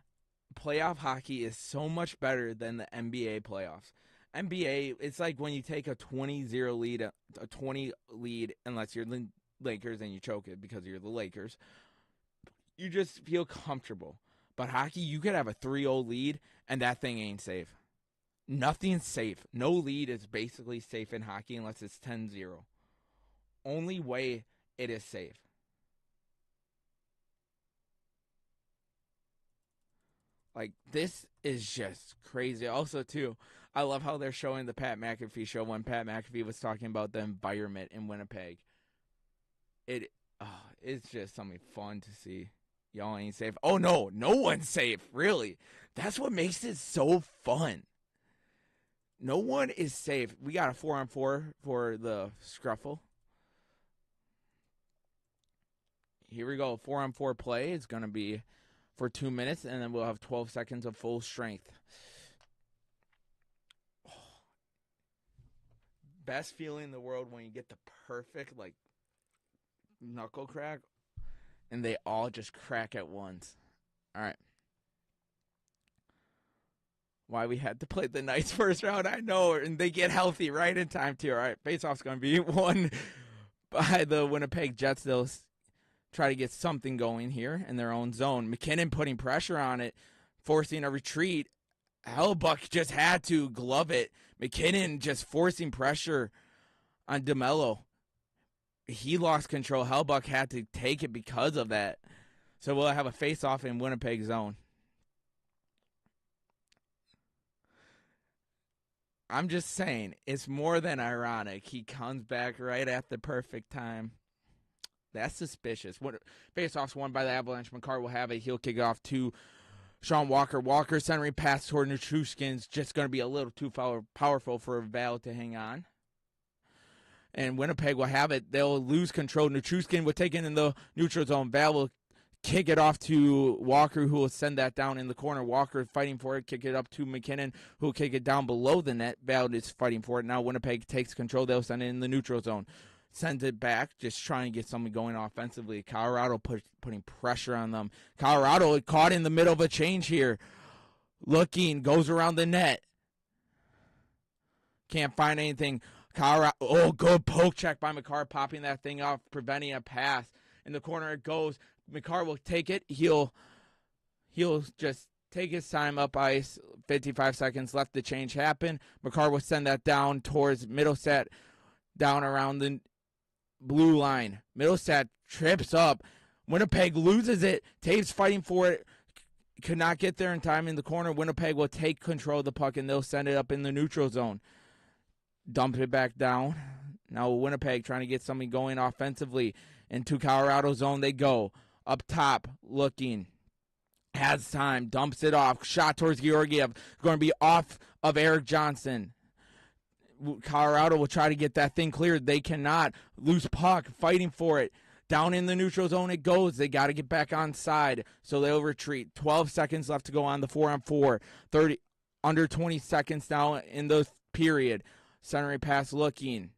playoff hockey is so much better than the NBA playoffs. NBA, it's like when you take a 20-0 lead, a 20 lead, unless you're the Lakers and you choke it because you're the Lakers. You just feel comfortable. But hockey, you could have a 3-0 lead, and that thing ain't safe. Nothing's safe. No lead is basically safe in hockey unless it's 10-0. Only way it is safe. Like, this is just crazy. Also, too, I love how they're showing the Pat McAfee show when Pat McAfee was talking about the environment in Winnipeg. It's just something fun to see. Y'all ain't safe. Oh, no one's safe, really. That's what makes it so fun. No one is safe. We got a 4-on-4 for the Scruffle. Here we go. 4-on-4 play. It's going to be for 2 minutes, and then we'll have 12 seconds of full strength. Oh. Best feeling in the world when you get the perfect, knuckle crack, and they all just crack at once. All right. Why we had to play the Knights first round, I know, and they get healthy right in time, too. All right, face-off's going to be won by the Winnipeg Jets. They'll try to get something going here in their own zone. McKinnon putting pressure on it, forcing a retreat. Hellbuck just had to glove it. McKinnon just forcing pressure on DeMello. He lost control. Hellbuck had to take it because of that. So we'll have a face-off in Winnipeg zone. I'm just saying, it's more than ironic. He comes back right at the perfect time. That's suspicious. Face-off's won by the Avalanche. McCarr will have it. He'll kick it off to Sean Walker. Walker centering pass toward Nichushkin's just going to be a little too powerful for Val to hang on. and Winnipeg will have it. They'll lose control. Nichushkin will take it in the neutral zone. Val will kick it off to Walker, who will send that down in the corner. Walker fighting for it, kick it up to McKinnon, who will kick it down below the net. Val is fighting for it. Now Winnipeg takes control. They'll send it in the neutral zone. Sends it back, just trying to get something going offensively. Colorado putting pressure on them. Colorado caught in the middle of a change here. Looking, goes around the net. Can't find anything. Colorado, good poke check by Makar, popping that thing off, preventing a pass. In the corner it goes. Makar will take it. He'll just take his time up ice. 55 seconds left. The change happen. Makar will send that down towards Middlestat, down around the blue line. Middlestat trips up. Winnipeg loses it. Taves fighting for it. Could not get there in time in the corner. Winnipeg will take control of the puck, and they'll send it up in the neutral zone. Dump it back down. Now Winnipeg trying to get something going offensively. Into Colorado zone they go. Up top, looking. Has time. Dumps it off. Shot towards Georgiev. Going to be off of Eric Johnson. Colorado will try to get that thing cleared. They cannot. Loose puck. Fighting for it. Down in the neutral zone it goes. They got to get back on side. So they'll retreat. 12 seconds left to go on the 4-on-4. 30, under 20 seconds now in the period. Centering pass looking.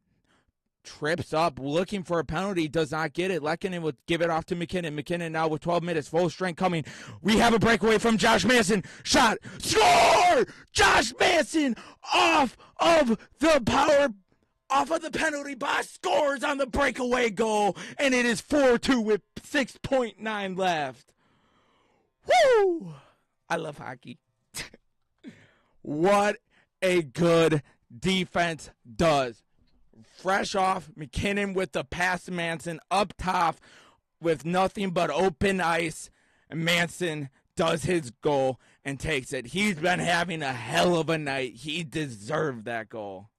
Trips up, looking for a penalty, does not get it. Lehkonen will give it off to McKinnon. McKinnon now with 12 minutes, full strength coming. We have a breakaway from Josh Manson. Shot, score! Josh Manson off of the penalty box, scores on the breakaway goal, and it is 4-2 with 6.9 left. Woo! I love hockey. What a good defense does. Fresh off, McKinnon with the pass to Manson up top with nothing but open ice. And Manson does his goal and takes it. He's been having a hell of a night. He deserved that goal.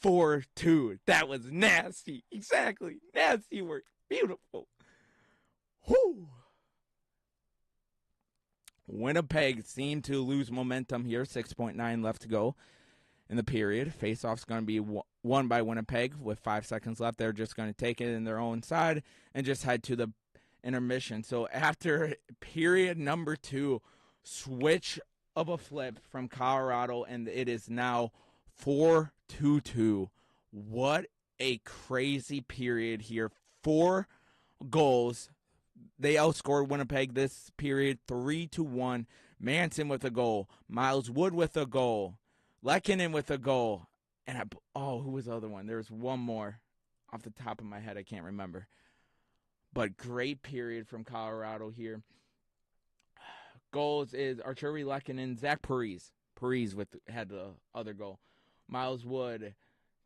4-2. That was nasty. Exactly. Nasty work. Beautiful. Whoo. Winnipeg seemed to lose momentum here. 6.9 left to go in the period. Faceoff's going to be won by Winnipeg with 5 seconds left. They're just going to take it in their own side and just head to the intermission. So after period number 2, switch of a flip from Colorado, and it is now 4-2. What a crazy period here. 4 goals. They outscored Winnipeg this period 3-1. Manson with a goal. Miles Wood with a goal. Lehkonen with a goal. And who was the other one? There's one more off the top of my head. I can't remember. But great period from Colorado here. Goals is Arturi Lehkonen, Zach Parise. Parise had the other goal. Miles Wood,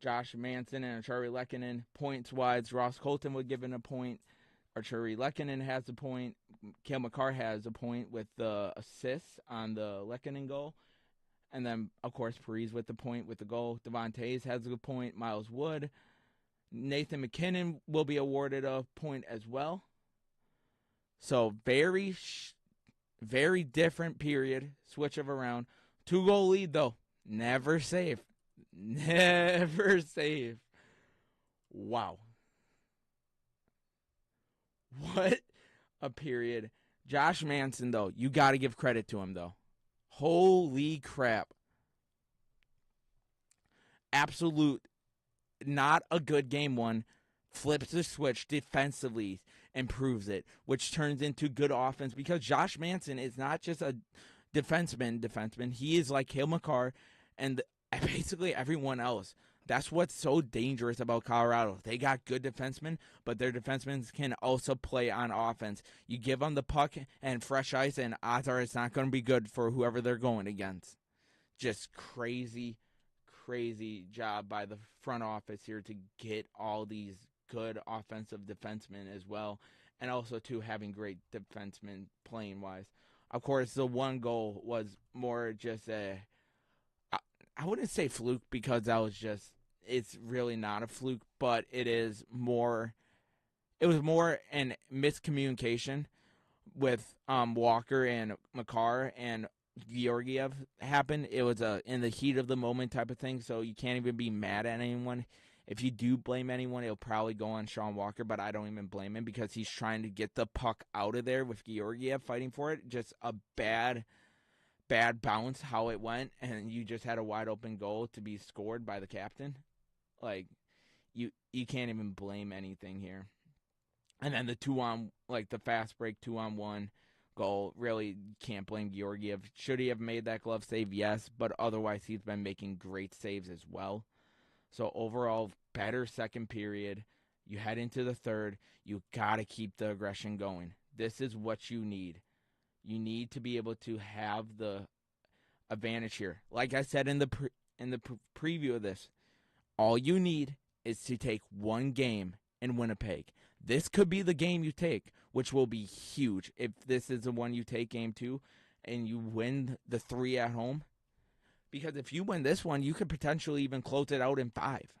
Josh Manson, and Arturi Lehkonen. Points-wise, Ross Colton would give it a point. Arturi Lehkonen has a point. Cale Makar has a point with the assists on the Lehkonen goal. And then, of course, Parise with the point with the goal. Devon Toews has a point. Miles Wood. Nathan McKinnon will be awarded a point as well. So, very different period. Switch of around. 2-goal lead, though. Never safe. Never safe. Wow. What a period. Josh Manson, though. You got to give credit to him, though. Holy crap. Absolute, not a good game one. Flips the switch defensively, improves it, which turns into good offense because Josh Manson is not just a defenseman. He is like Cale Makar and basically everyone else. That's what's so dangerous about Colorado. They got good defensemen, but their defensemen can also play on offense. You give them the puck and fresh ice, and odds are it's not going to be good for whoever they're going against. Just crazy job by the front office here to get all these good offensive defensemen as well, and also, too, having great defensemen playing-wise. Of course, the one goal was more just I wouldn't say fluke because that was just, it's really not a fluke, but it was more an miscommunication with Walker and Makar and Georgiev happened. It was in the heat of the moment type of thing, so you can't even be mad at anyone. If you do blame anyone, it'll probably go on Sean Walker, but I don't even blame him because he's trying to get the puck out of there with Georgiev fighting for it. Just a bad bounce how it went, and you just had a wide open goal to be scored by the captain. Like, you can't even blame anything here. And then the fast break 2-on-1 goal, really can't blame Georgiev. Should he have made that glove save? Yes, but otherwise he's been making great saves as well. So overall, better second period. You head into the third. You got to keep the aggression going. This is what you need. You need to be able to have the advantage here. Like I said in the preview of this, all you need is to take one game in Winnipeg. This could be the game you take, which will be huge. If this is the one you take, game 2, and you win the 3 at home. Because if you win this one, you could potentially even close it out in 5.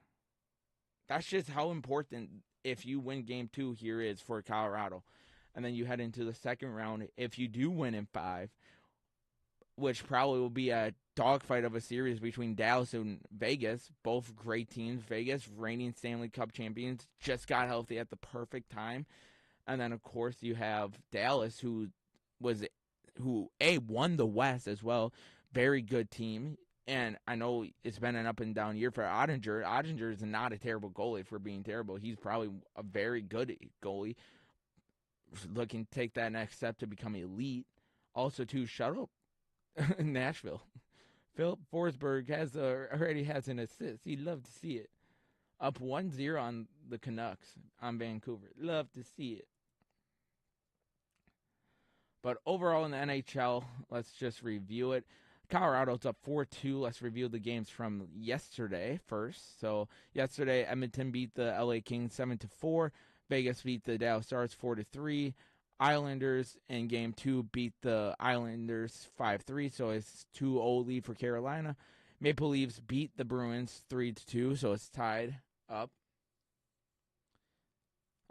That's just how important if you win game 2 here is for Colorado. And then you head into the second round. If you do win in 5, which probably will be a dogfight of a series between Dallas and Vegas, both great teams. Vegas, reigning Stanley Cup champions, just got healthy at the perfect time. And then, of course, you have Dallas, who won the West as well. Very good team. And I know it's been an up-and-down year for Ottinger. Ottinger is not a terrible goalie for being terrible. He's probably a very good goalie, looking to take that next step to become elite. Also, too, shut up, Nashville. Philip Forsberg already has an assist. He'd love to see it. Up 1-0 on the Canucks on Vancouver. Love to see it. But overall in the NHL, let's just review it. Colorado's up 4-2. Let's review the games from yesterday first. So yesterday, Edmonton beat the LA Kings 7-4. Vegas beat the Dallas Stars 4-3. Islanders in game 2 beat the Islanders 5-3. So it's 2-0 lead for Carolina. Maple Leafs beat the Bruins 3-2. So it's tied up.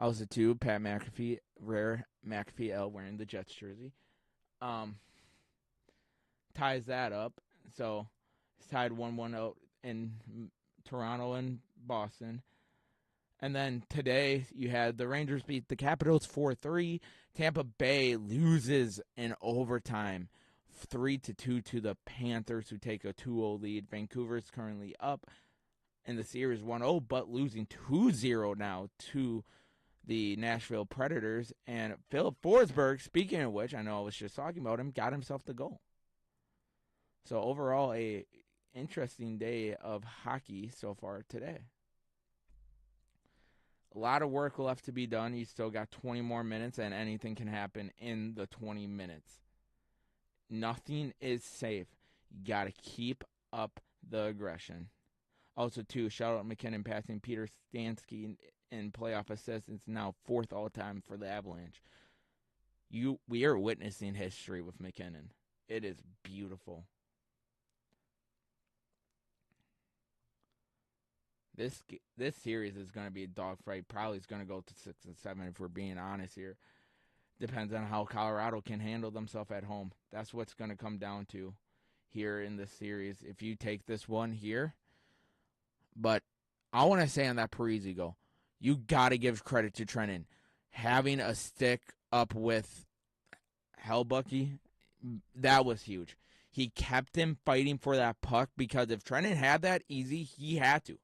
Also, too, Pat McAfee, rare McAfee L wearing the Jets jersey. Ties that up. So it's tied 1-1 in Toronto and Boston. And then today you had the Rangers beat the Capitals 4-3. Tampa Bay loses in overtime 3-2 to the Panthers, who take a 2-0 lead. Vancouver is currently up in the series 1-0, but losing 2-0 now to the Nashville Predators. And Philip Forsberg, speaking of which, I know I was just talking about him, got himself the goal. So overall, a interesting day of hockey so far today. A lot of work left to be done. You still got 20 more minutes, and anything can happen in the 20 minutes. Nothing is safe. You got to keep up the aggression. Also, too, shout out McKinnon passing Peter Stansky in playoff assists. It's now 4th all-time for the Avalanche. We are witnessing history with McKinnon. It is beautiful. This series is going to be a dogfight. Probably is going to go to 6 and 7 if we're being honest here. Depends on how Colorado can handle themselves at home. That's what's going to come down to here in this series. If you take this one here, but I want to say on that Parise goal, you got to give credit to Trenton. Having a stick up with Hellbucky, that was huge. He kept him fighting for that puck because if Trenton had that easy, he had to.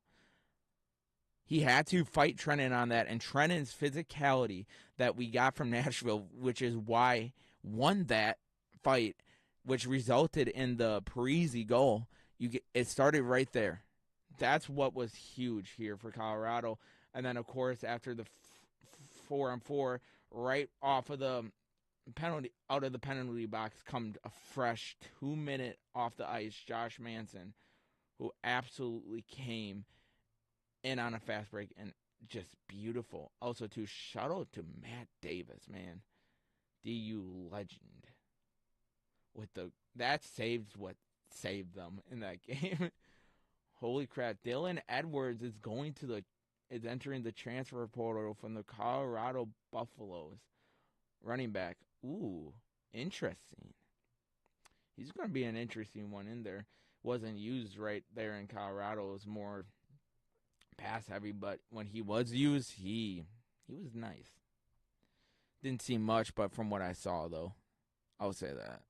He had to fight Trenton on that, and Trenton's physicality that we got from Nashville, which is why won that fight, which resulted in the Parise goal. It started right there. That's what was huge here for Colorado. And then, of course, after the 4-on-4, right off of the penalty, out of the penalty box, comes a fresh 2-minute off the ice, Josh Manson, who absolutely came in on a fast break and just beautiful. Also, too, shout out to Matt Davis, man. DU legend. That saves what saved them in that game. Holy crap. Dylan Edwards is entering the transfer portal from the Colorado Buffaloes. Running back. Ooh, interesting. He's going to be an interesting one in there. Wasn't used right there in Colorado. It was more pass heavy, but when he was used, he was nice. Didn't see much, but from what I saw, though, I'll say that.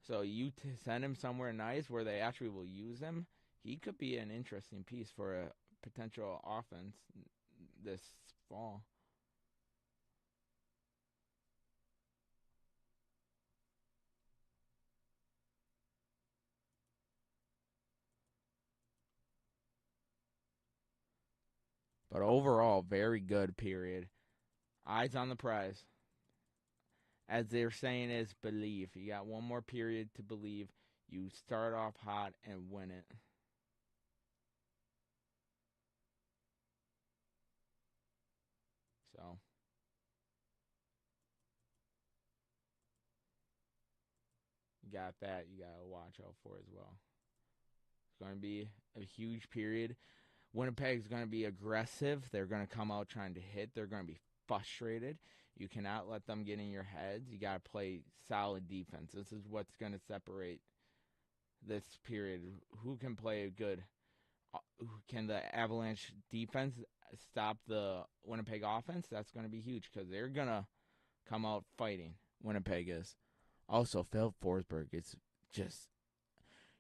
So you send him somewhere nice where they actually will use him. He could be an interesting piece for a potential offense this fall. But overall, very good period. Eyes on the prize. As they're saying is believe. You got one more period to believe. You start off hot and win it. So you got that you got to watch out for as well. It's going to be a huge period. Winnipeg's going to be aggressive. They're going to come out trying to hit. They're going to be frustrated. You cannot let them get in your heads. You got to play solid defense. This is what's going to separate this period. Who can play a good? Can the Avalanche defense stop the Winnipeg offense? That's going to be huge because they're going to come out fighting. Winnipeg is. Also, Phil Forsberg is just.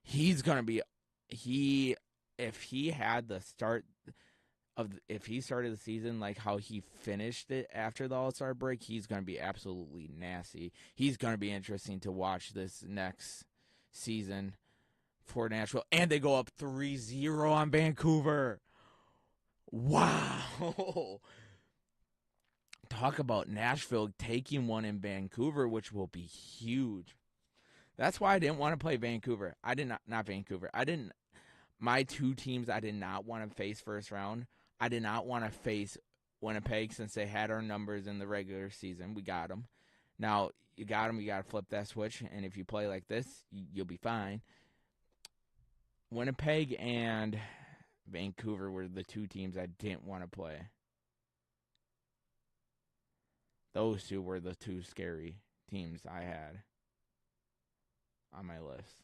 He's going to be. If he had the start if he started the season like how he finished it after the All-Star break, he's going to be absolutely nasty. He's going to be interesting to watch this next season for Nashville. And they go up 3-0 on Vancouver. Wow. Talk about Nashville taking one in Vancouver, which will be huge. That's why I didn't want to play Vancouver. Not Vancouver. My two teams I did not want to face first round. I did not want to face Winnipeg since they had our numbers in the regular season. We got them. Now, you got them, you got to flip that switch. And if you play like this, you'll be fine. Winnipeg and Vancouver were the two teams I didn't want to play. Those two were the two scary teams I had on my list.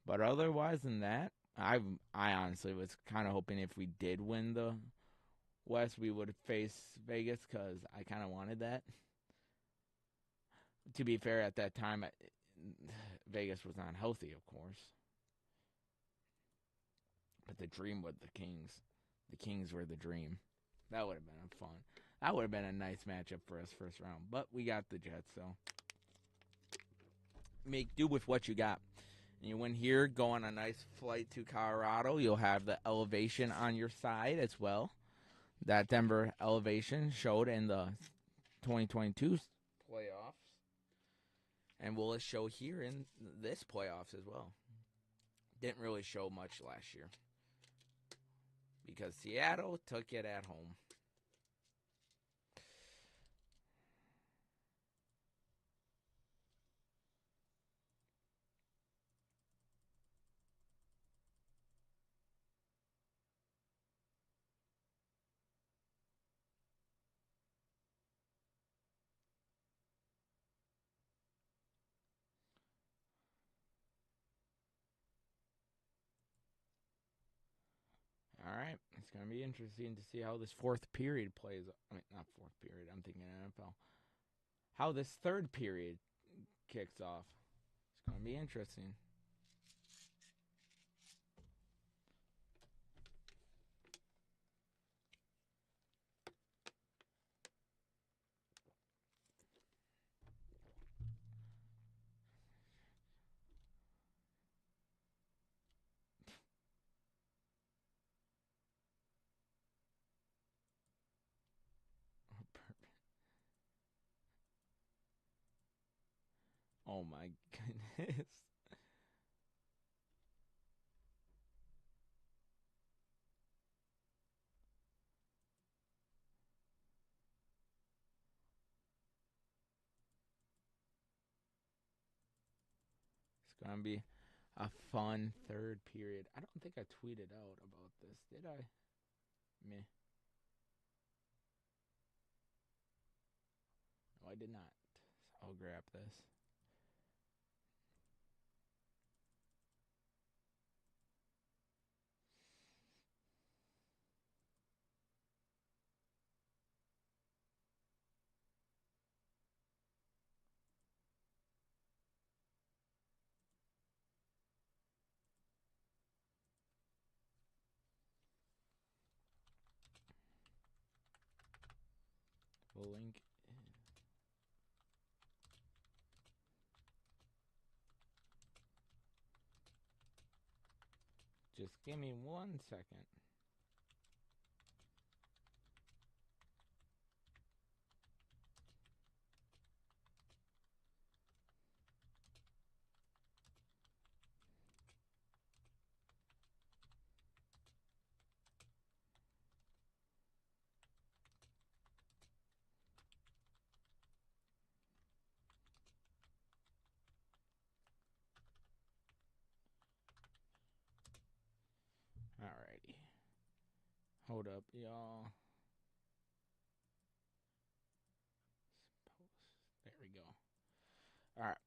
But otherwise than that, I honestly was kind of hoping if we did win the West, we would face Vegas because I kind of wanted that. To be fair, at that time, Vegas was not healthy, of course. But the dream was the Kings. The Kings were the dream. That would have been fun. That would have been a nice matchup for us first round. But we got the Jets, so make do with what you got. And you win here, go on a nice flight to Colorado. You'll have the elevation on your side as well. That Denver elevation showed in the 2022 playoffs. And will it show here in this playoffs as well? Didn't really show much last year. Because Seattle took it at home. All right, it's going to be interesting to see how this fourth period plays. I mean, not fourth period, I'm thinking NFL. How this third period kicks off. It's going to be interesting. Oh my goodness. It's going to be a fun third period. I don't think I tweeted out about this, did I? Meh. No, I did not. So I'll grab this. link. Just give me 1 second. Alrighty. Hold up, y'all. There we go. Alright.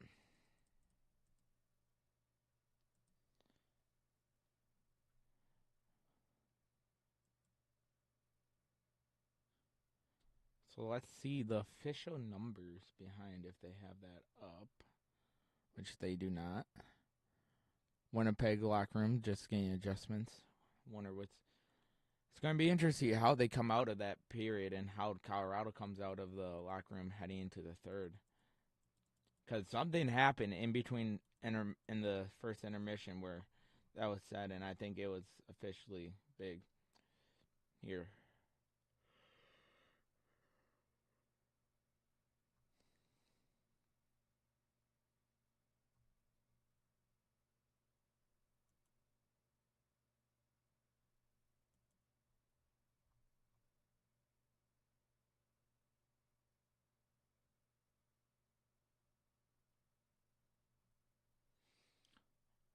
So let's see the official numbers behind if they have that up, which they do not. Winnipeg locker room just getting adjustments. Wonder what's. It's going to be interesting to see how they come out of that period and how Colorado comes out of the locker room heading into the third. Because something happened in between in the first intermission where that was said, and I think it was officially big here.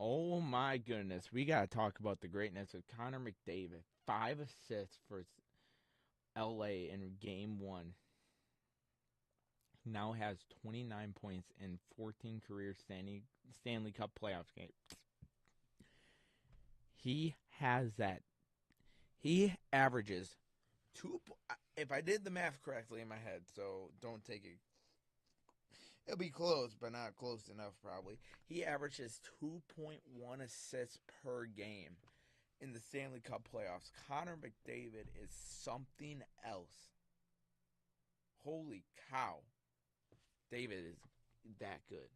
Oh my goodness, we got to talk about the greatness of Connor McDavid. 5 assists for LA in game 1. He now has 29 points in 14 career Stanley Cup playoffs games. He has that. He averages if I did the math correctly in my head, so don't take it. It'll be close, but not close enough, probably. He averages 2.1 assists per game in the Stanley Cup playoffs. Connor McDavid is something else. Holy cow. David is that good.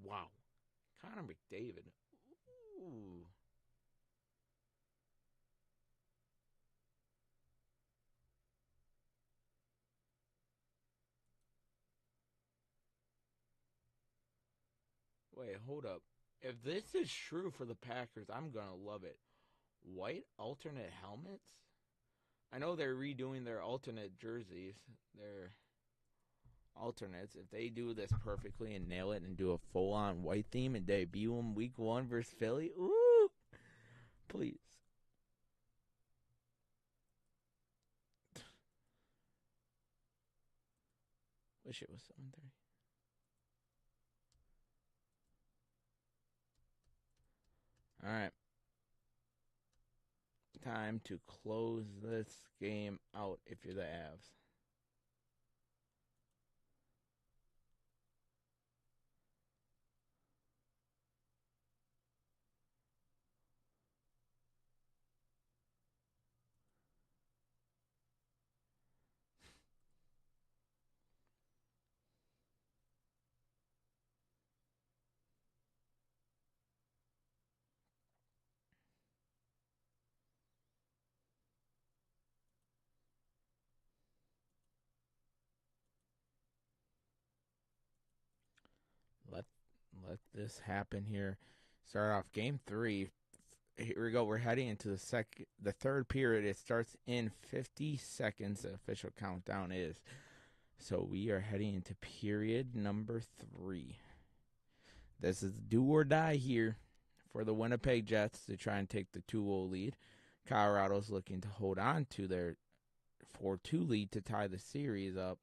Wow. Connor McDavid. Ooh. Wait, hold up. If this is true for the Packers, I'm going to love it. White alternate helmets? I know they're redoing their alternate jerseys. Their alternates. If they do this perfectly and nail it and do a full-on white theme and debut them week 1 versus Philly, ooh, please. Wish it was 7:30. All right. Time to close this game out if you're the Avs. Let this happen here. Start off game 3. Here we go. We're heading into the third period. It starts in 50 seconds. The official countdown is. So we are heading into period number 3. This is do or die here for the Winnipeg Jets to try and take the 2-0 lead. Colorado's looking to hold on to their 4-2 lead to tie the series up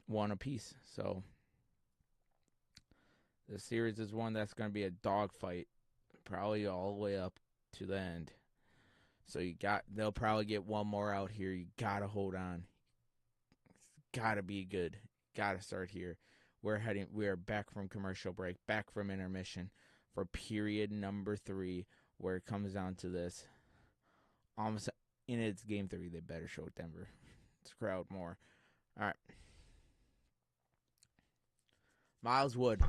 1 apiece. So the series is one that's going to be a dogfight probably all the way up to the end. So they'll probably get one more out here. You gotta hold on. It's gotta be good. Gotta start here. We are back from commercial break, back from intermission for period number 3, where it comes down to this. Almost in its game 3, they better show Denver. Let's crowd more. All right. Miles Wood,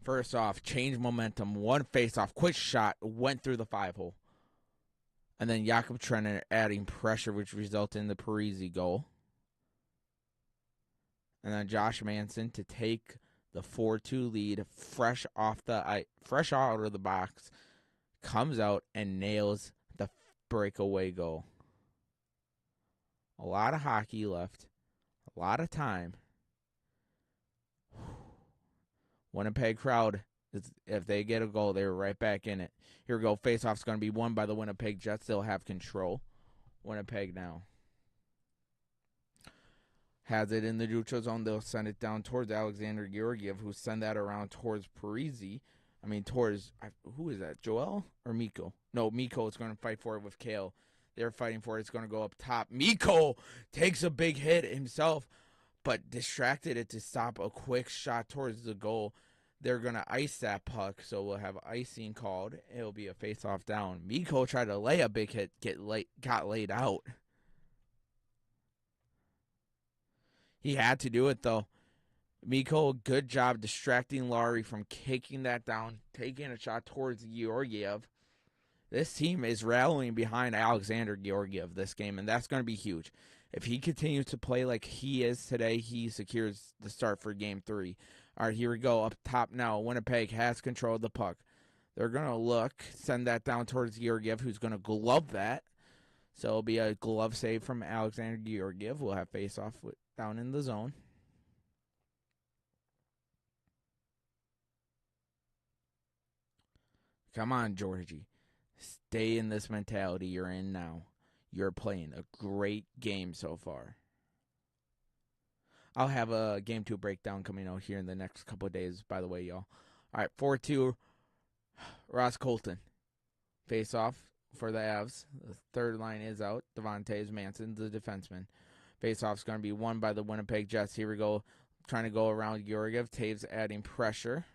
first off, changed momentum. One face-off, quick shot, went through the 5-hole. And then Jakob Trenner adding pressure, which resulted in the Parisi goal. And then Josh Manson to take the 4-2 lead, fresh out of the box, comes out and nails the breakaway goal. A lot of hockey left, a lot of time. Winnipeg crowd, if they get a goal, they're right back in it. Here we go. Face-off's going to be won by the Winnipeg Jets. They'll have control. Winnipeg now has it in the neutral zone. They'll send it down towards Alexander Georgiev, who send that around towards Parisi. Towards, who is that, Joel or Mikko? No, Mikko is going to fight for it with Kale. They're fighting for it. It's going to go up top. Mikko takes a big hit himself, but distracted it to stop a quick shot towards the goal. They're going to ice that puck, so we'll have icing called. It'll be a face-off down. Mikko tried to lay a big hit, got laid out. He had to do it, though. Mikko, good job distracting Laurie from kicking that down, taking a shot towards Georgiev. This team is rallying behind Alexander Georgiev this game, and that's going to be huge. If he continues to play like he is today, he secures the start for Game 3. All right, here we go. Up top now, Winnipeg has control of the puck. They're going to send that down towards Georgiev, who's going to glove that. So it'll be a glove save from Alexander Georgiev. We'll have face-off down in the zone. Come on, Georgie. Stay in this mentality you're in now. You're playing a great game so far. I'll have a Game 2 breakdown coming out here in the next couple of days, by the way, y'all. All right, 4-2, Ross Colton. Face off for the Avs. The third line is out. Devontae Manson, the defenseman. Face off's going to be won by the Winnipeg Jets. Here we go. Trying to go around Georgiev. Taves adding pressure.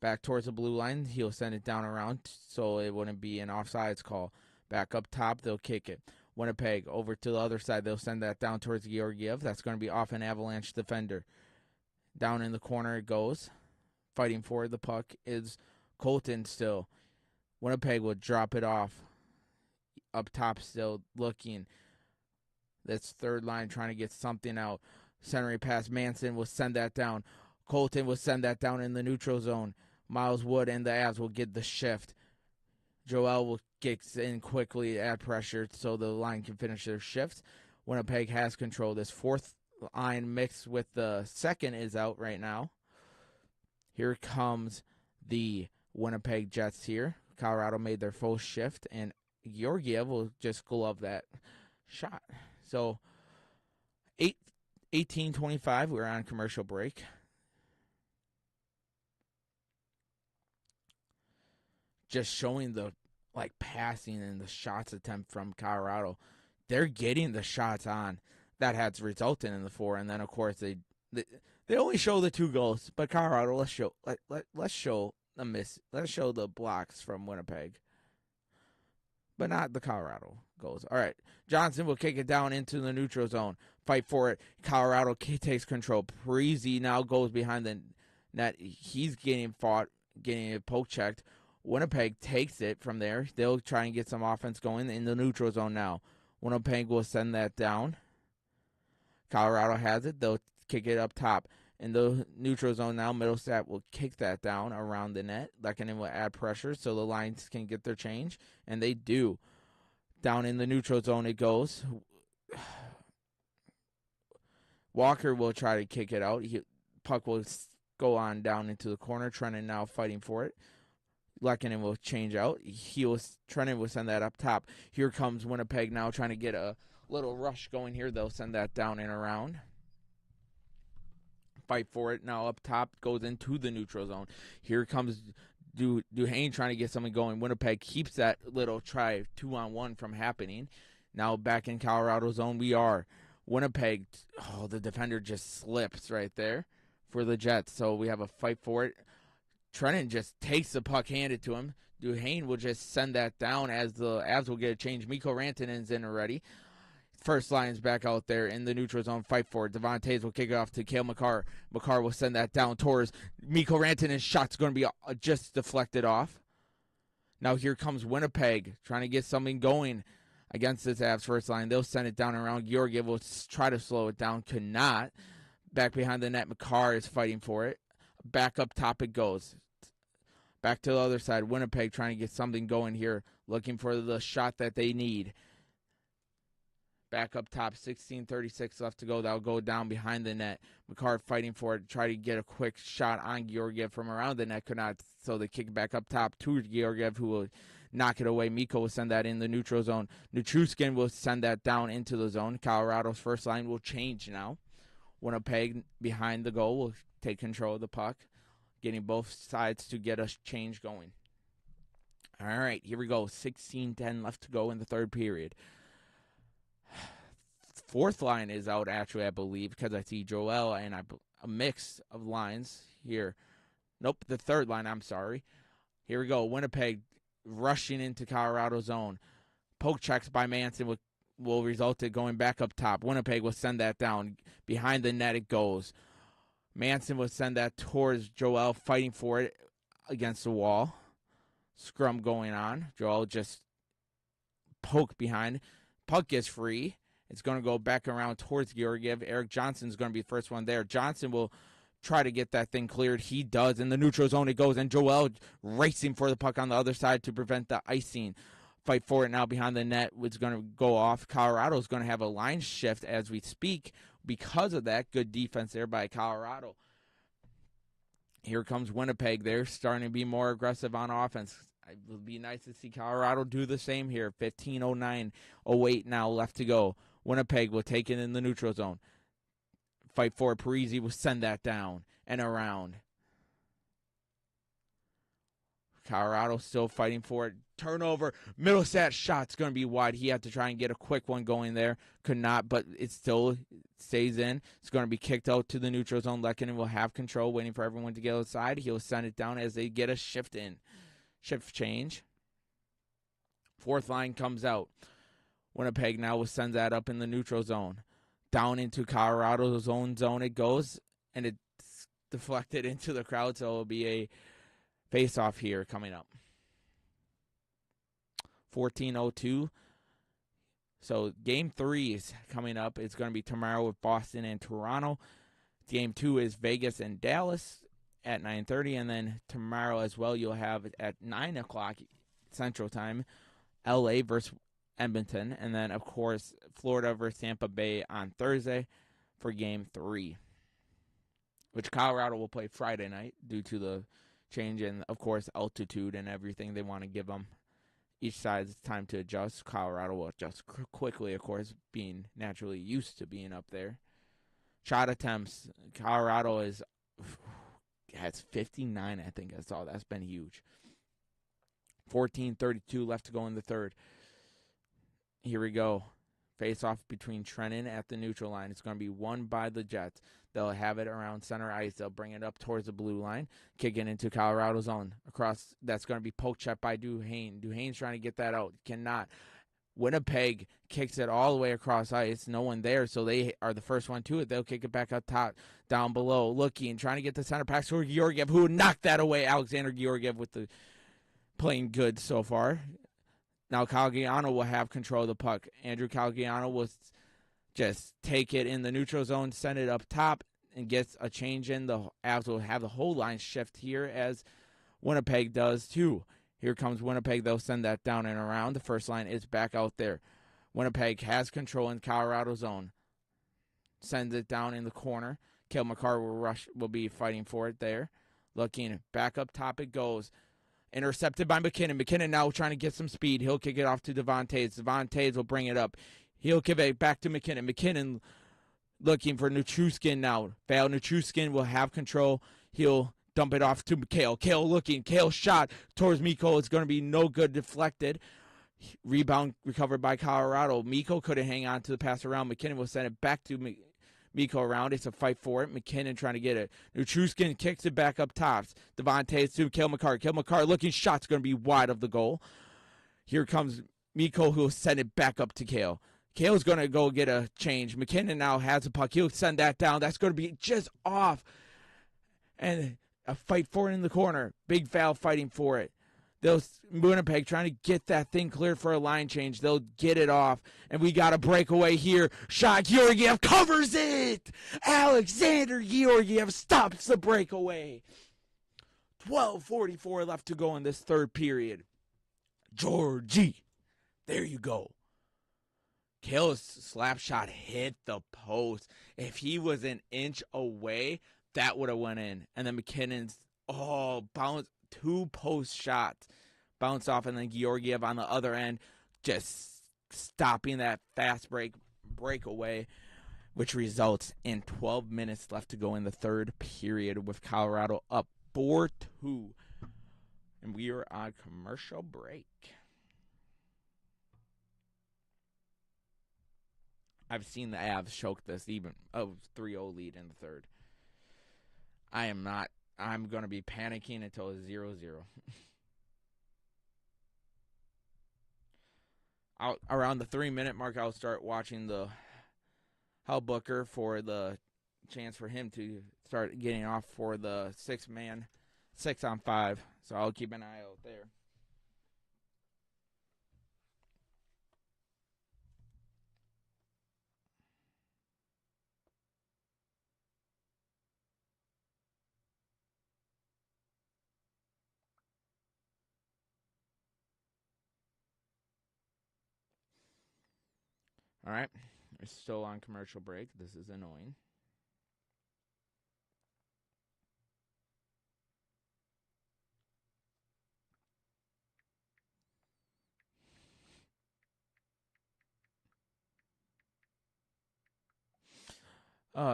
Back towards the blue line. He'll send it down around so it wouldn't be an offsides call. Back up top, they'll kick it. Winnipeg over to the other side. They'll send that down towards Georgiev. That's going to be off an Avalanche defender. Down in the corner it goes. Fighting for the puck is Colton still. Winnipeg will drop it off. Up top still looking. This third line trying to get something out. Centering pass. Manson will send that down. Colton will send that down in the neutral zone. Miles Wood and the Avs will get the shift. Joel will get in quickly, add pressure so the line can finish their shift. Winnipeg has control. This fourth line mixed with the second is out right now. Here comes the Winnipeg Jets here. Colorado made their full shift, and Georgiev will just glove that shot. So, 18:25, we're on commercial break. Just showing the passing and the shots attempt from Colorado. They're getting the shots on. That has resulted in the 4, and then of course they only show the 2 goals, but Colorado, let's show the miss. Let's show the blocks from Winnipeg, but not the Colorado goals. All right, Johnson will kick it down into the neutral zone. Fight for it. Colorado takes control. Parisi now goes behind the net. He's getting it poke checked. Winnipeg takes it from there. They'll try and get some offense going in the neutral zone now. Winnipeg will send that down. Colorado has it. They'll kick it up top. In the neutral zone now, Middlestat will kick that down around the net. Lekanen will add pressure so the lines can get their change, and they do. Down in the neutral zone it goes. Walker will try to kick it out. Puck will go on down into the corner. Trennan now fighting for it. Lekanen will change out. Trennan will send that up top. Here comes Winnipeg now trying to get a little rush going here. They'll send that down and around. Fight for it now up top. Goes into the neutral zone. Here comes Duhane trying to get something going. Winnipeg keeps that little try 2-on-1 from happening. Now back in Colorado zone we are. Winnipeg, the defender just slips right there for the Jets. So we have a fight for it. Trennan just takes the puck handed to him. Duhane will just send that down as the Avs will get a change. Mikko Rantanen's in already. First line's back out there in the neutral zone. Fight for it. Devon Toews will kick it off to Cale Makar. Makar will send that down towards Mikko Rantanen's shot's going to be just deflected off. Now here comes Winnipeg trying to get something going against this Avs first line. They'll send it down around. Georgiev will try to slow it down. Could not. Back behind the net, Makar is fighting for it. Back up top it goes. Back to the other side. Winnipeg trying to get something going here. Looking for the shot that they need. Back up top, 16:36 left to go. That'll go down behind the net. Makar fighting for it. Try to get a quick shot on Georgiev from around the net. Could not. So they kick it back up top to Georgiev, who will knock it away. Mikko will send that in the neutral zone. Nichushkin will send that down into the zone. Colorado's first line will change now. Winnipeg behind the goal will take control of the puck, getting both sides to get a change going. All right, here we go. 16:10 left to go in the third period. Fourth line is out, actually, I believe, because I see Joel and a mix of lines here. Nope, the third line, I'm sorry. Here we go. Winnipeg rushing into Colorado zone. Poke checks by Manson will result in going back up top. Winnipeg will send that down. Behind the net it goes. Manson will send that towards Joel, fighting for it against the wall. Scrum going on. Joel just poke behind. Puck gets free. It's going to go back around towards Georgiev. Eric Johnson's going to be the first one there. Johnson will try to get that thing cleared. He does. In the neutral zone it goes. And Joel racing for the puck on the other side to prevent the icing. Fight for it now behind the net. It's going to go off. Colorado's going to have a line shift as we speak. Because of that, good defense there by Colorado. Here comes Winnipeg. They're starting to be more aggressive on offense. It would be nice to see Colorado do the same here. 15:09:08 now left to go. Winnipeg will take it in the neutral zone. Fight for it. Parisi will send that down and around. Colorado still fighting for it. Turnover. Middlestat shot's going to be wide. He had to try and get a quick one going there. Could not, but it still stays in. It's going to be kicked out to the neutral zone. Lehkonen will have control, waiting for everyone to get outside. He'll send it down as they get a shift in. Shift change. Fourth line comes out. Winnipeg now will send that up in the neutral zone. Down into Colorado's own zone it goes, and it's deflected into the crowd, so it'll be a face-off here coming up. 14:02. So Game 3 is coming up. It's going to be tomorrow with Boston and Toronto. Game 2 is Vegas and Dallas at 9:30, and then tomorrow as well you'll have at 9 o'clock Central Time, LA versus Edmonton, and then, of course, Florida versus Tampa Bay on Thursday for Game 3, which Colorado will play Friday night due to the change in, of course, altitude and everything they want to give them. Each side's time to adjust. Colorado will adjust quickly, of course, being naturally used to being up there. Shot attempts. Colorado has 59, I think I saw. That's been huge. 14:32 left to go in the third. Here we go. Face-off between Trennan at the neutral line. It's going to be won by the Jets. They'll have it around center ice. They'll bring it up towards the blue line. Kick it into Colorado's zone. Across, that's going to be poke check by Duhane. Duhane's trying to get that out. Cannot. Winnipeg kicks it all the way across ice. No one there, so they are the first one to it. They'll kick it back up top, down below. Looking, trying to get the center pass for Georgiev, who knocked that away. Alexander Georgiev with the playing good so far. Now Calgiano will have control of the puck. Andrew Calgiano will just take it in the neutral zone, send it up top, and gets a change in. The Avs will have the whole line shift here as Winnipeg does too. Here comes Winnipeg. They'll send that down and around. The first line is back out there. Winnipeg has control in Colorado zone. Sends it down in the corner. Cale Makar will be fighting for it there. Looking back up top it goes. Intercepted by McKinnon. McKinnon now trying to get some speed. He'll kick it off to Devon Toews. Devon Toews will bring it up. He'll give it back to McKinnon. McKinnon looking for Nichushkin now. Val Nichushkin will have control. He'll dump it off to Kale. Kale looking. Kale shot towards Mikko. It's going to be no good. Deflected. Rebound recovered by Colorado. Mikko couldn't hang on to the pass around. McKinnon will send it back to Mikko around. It's a fight for it. McKinnon trying to get it. Nutruskin kicks it back up tops. Devontae to Cale Makar. Cale Makar looking. Shot's going to be wide of the goal. Here comes Mikko, who will send it back up to Kale. Kale's going to go get a change. McKinnon now has a puck. He'll send that down. That's going to be just off. And a fight for it in the corner. Big Val fighting for it. Winnipeg trying to get that thing cleared for a line change. They'll get it off. And we got a breakaway here. Shot. Georgiev covers it. Alexander Georgiev stops the breakaway. 12:44 left to go in this third period. Georgie. There you go. Kale's slap shot hit the post. If he was an inch away, that would have went in. And then McKinnon's, bounce, 2 post shots. Bounce off, and then Georgiev on the other end just stopping that fast breakaway, which results in 12 minutes left to go in the third period with Colorado up 4-2. And we are on commercial break. I've seen the Avs choke this even 3-0 lead in the third. I'm going to be panicking until it's 0-0. Around the 3-minute mark, I'll start watching the Hal Booker for the chance for him to start getting off for the 6-man, 6-on-5. So I'll keep an eye out there. All right, we're still on commercial break. This is annoying.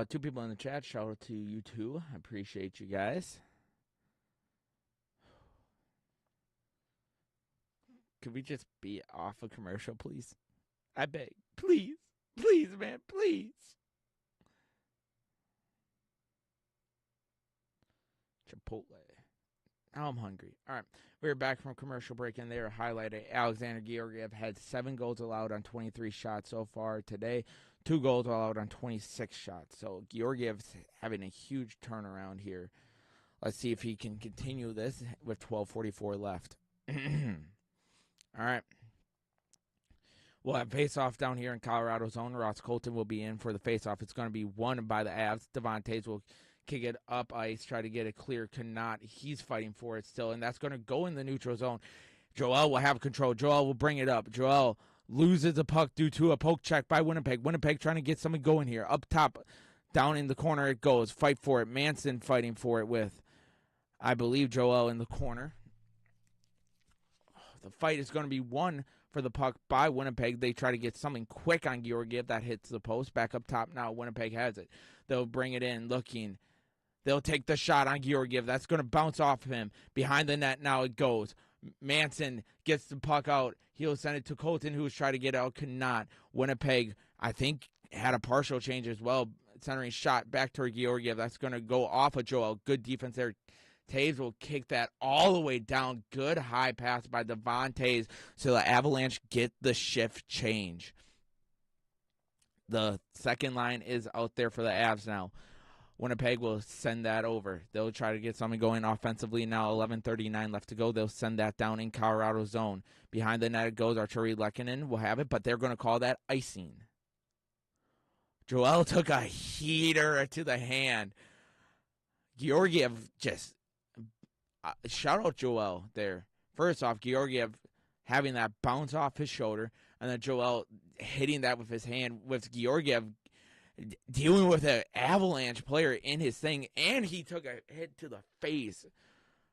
Two people in the chat. Shout out to you two. I appreciate you guys. Could we just be off a commercial, please? I beg. Please. Please, man. Please. Chipotle. Now I'm hungry. All right. We're back from commercial break, and they are highlighted. Alexander Georgiev had 7 goals allowed on 23 shots so far today. 2 goals allowed on 26 shots. So Georgiev's having a huge turnaround here. Let's see if he can continue this with 12:44 left. All right. We'll have face-off down here in Colorado zone. Ross Colton will be in for the face-off. It's going to be won by the Avs. Devontae will kick it up ice, try to get it clear. Cannot. He's fighting for it still, and that's going to go in the neutral zone. Joel will have control. Joel will bring it up. Joel loses the puck due to a poke check by Winnipeg. Winnipeg trying to get something going here. Up top, down in the corner it goes. Fight for it. Manson fighting for it with, I believe, Joel in the corner. The fight is going to be won for the puck by Winnipeg. They try to get something quick on Georgiev. That hits the post. Back up top now. Winnipeg has it. They'll bring it in looking. They'll take the shot on Georgiev. That's going to bounce off of him. Behind the net now it goes. Manson gets the puck out. He'll send it to Colton, who was trying to get out. Cannot. Winnipeg, I think, had a partial change as well. Centering shot back to Georgiev. That's going to go off of Joel. Good defense there. Taves will kick that all the way down. Good high pass by Devontae, so the Avalanche get the shift change. The second line is out there for the Avs now. Winnipeg will send that over. They'll try to get something going offensively now. 11:39 left to go. They'll send that down in Colorado zone. Behind the net it goes. Arturi Lehkonen will have it, but they're going to call that icing. Joel took a heater to the hand. Georgiev just... shout out Joel there. First off, Georgiev having that bounce off his shoulder, and then Joel hitting that with his hand, with Georgiev dealing with an Avalanche player in his thing, and he took a hit to the face.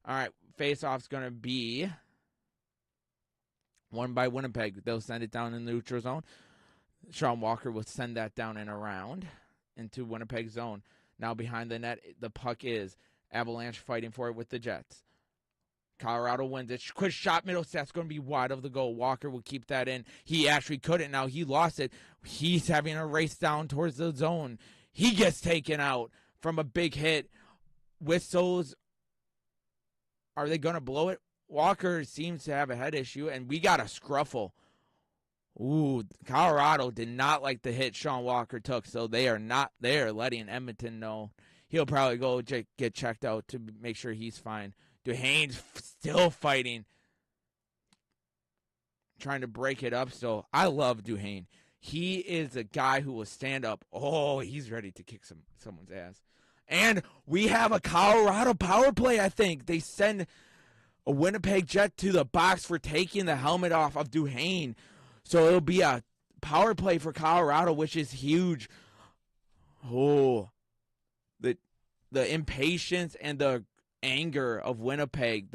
All right, face-off's going to be won by Winnipeg. They'll send it down in the neutral zone. Sean Walker will send that down and around into Winnipeg zone. Now behind the net, the puck is Avalanche fighting for it with the Jets. Colorado wins it. Quick shot, middle set's going to be wide of the goal. Walker will keep that in. He actually couldn't. Now he lost it. He's having a race down towards the zone. He gets taken out from a big hit. Whistles. Are they going to blow it? Walker seems to have a head issue, and we got a scruffle. Ooh, Colorado did not like the hit Sean Walker took, so they are not there letting Edmonton know. He'll probably go get checked out to make sure he's fine. Duhaine's still fighting, trying to break it up. So I love Duhaine. He is a guy who will stand up. Oh, he's ready to kick someone's ass. And we have a Colorado power play, I think. They send a Winnipeg Jet to the box for taking the helmet off of Duhaine. So it'll be a power play for Colorado, which is huge. Oh, the impatience and the anger of Winnipeg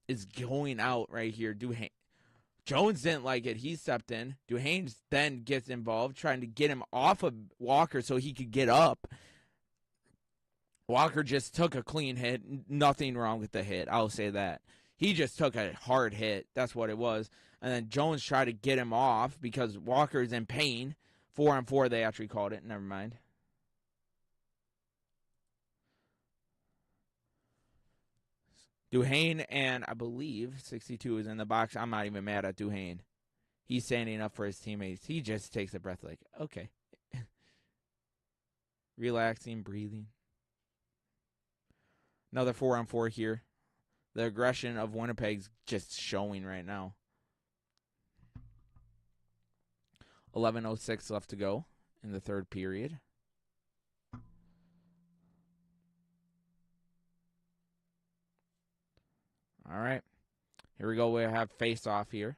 is going out right here. Duhaine. Jones didn't like it. He stepped in. Duhaine then gets involved, trying to get him off of Walker so he could get up. Walker just took a clean hit. Nothing wrong with the hit. I'll say that. He just took a hard hit. That's what it was. And then Jones tried to get him off because Walker's in pain. 4-on-4, they actually called it. Never mind. Duhaine and I believe 62 is in the box. I'm not even mad at Duhaine. He's standing up for his teammates. He just takes a breath like, okay. Relaxing, breathing. Another 4-on-4 here. The aggression of Winnipeg's just showing right now. 11:06 left to go in the third period. All right. Here we go. We have face-off here.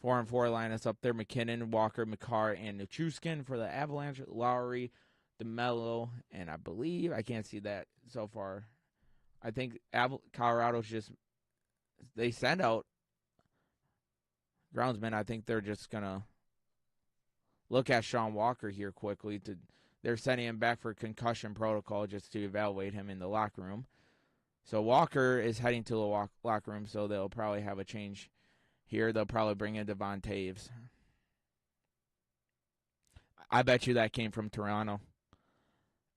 4-on-4 line us up there. McKinnon, Walker, McCarr, and Nichushkin for the Avalanche. Lowry, DeMello, and I believe, I can't see that so far. I think Colorado's just, they send out groundsmen. I think they're just going to look at Sean Walker here quickly. They're sending him back for concussion protocol just to evaluate him in the locker room. So Walker is heading to the locker room, so they'll probably have a change here. They'll probably bring in Devon Taves. I bet you that came from Toronto.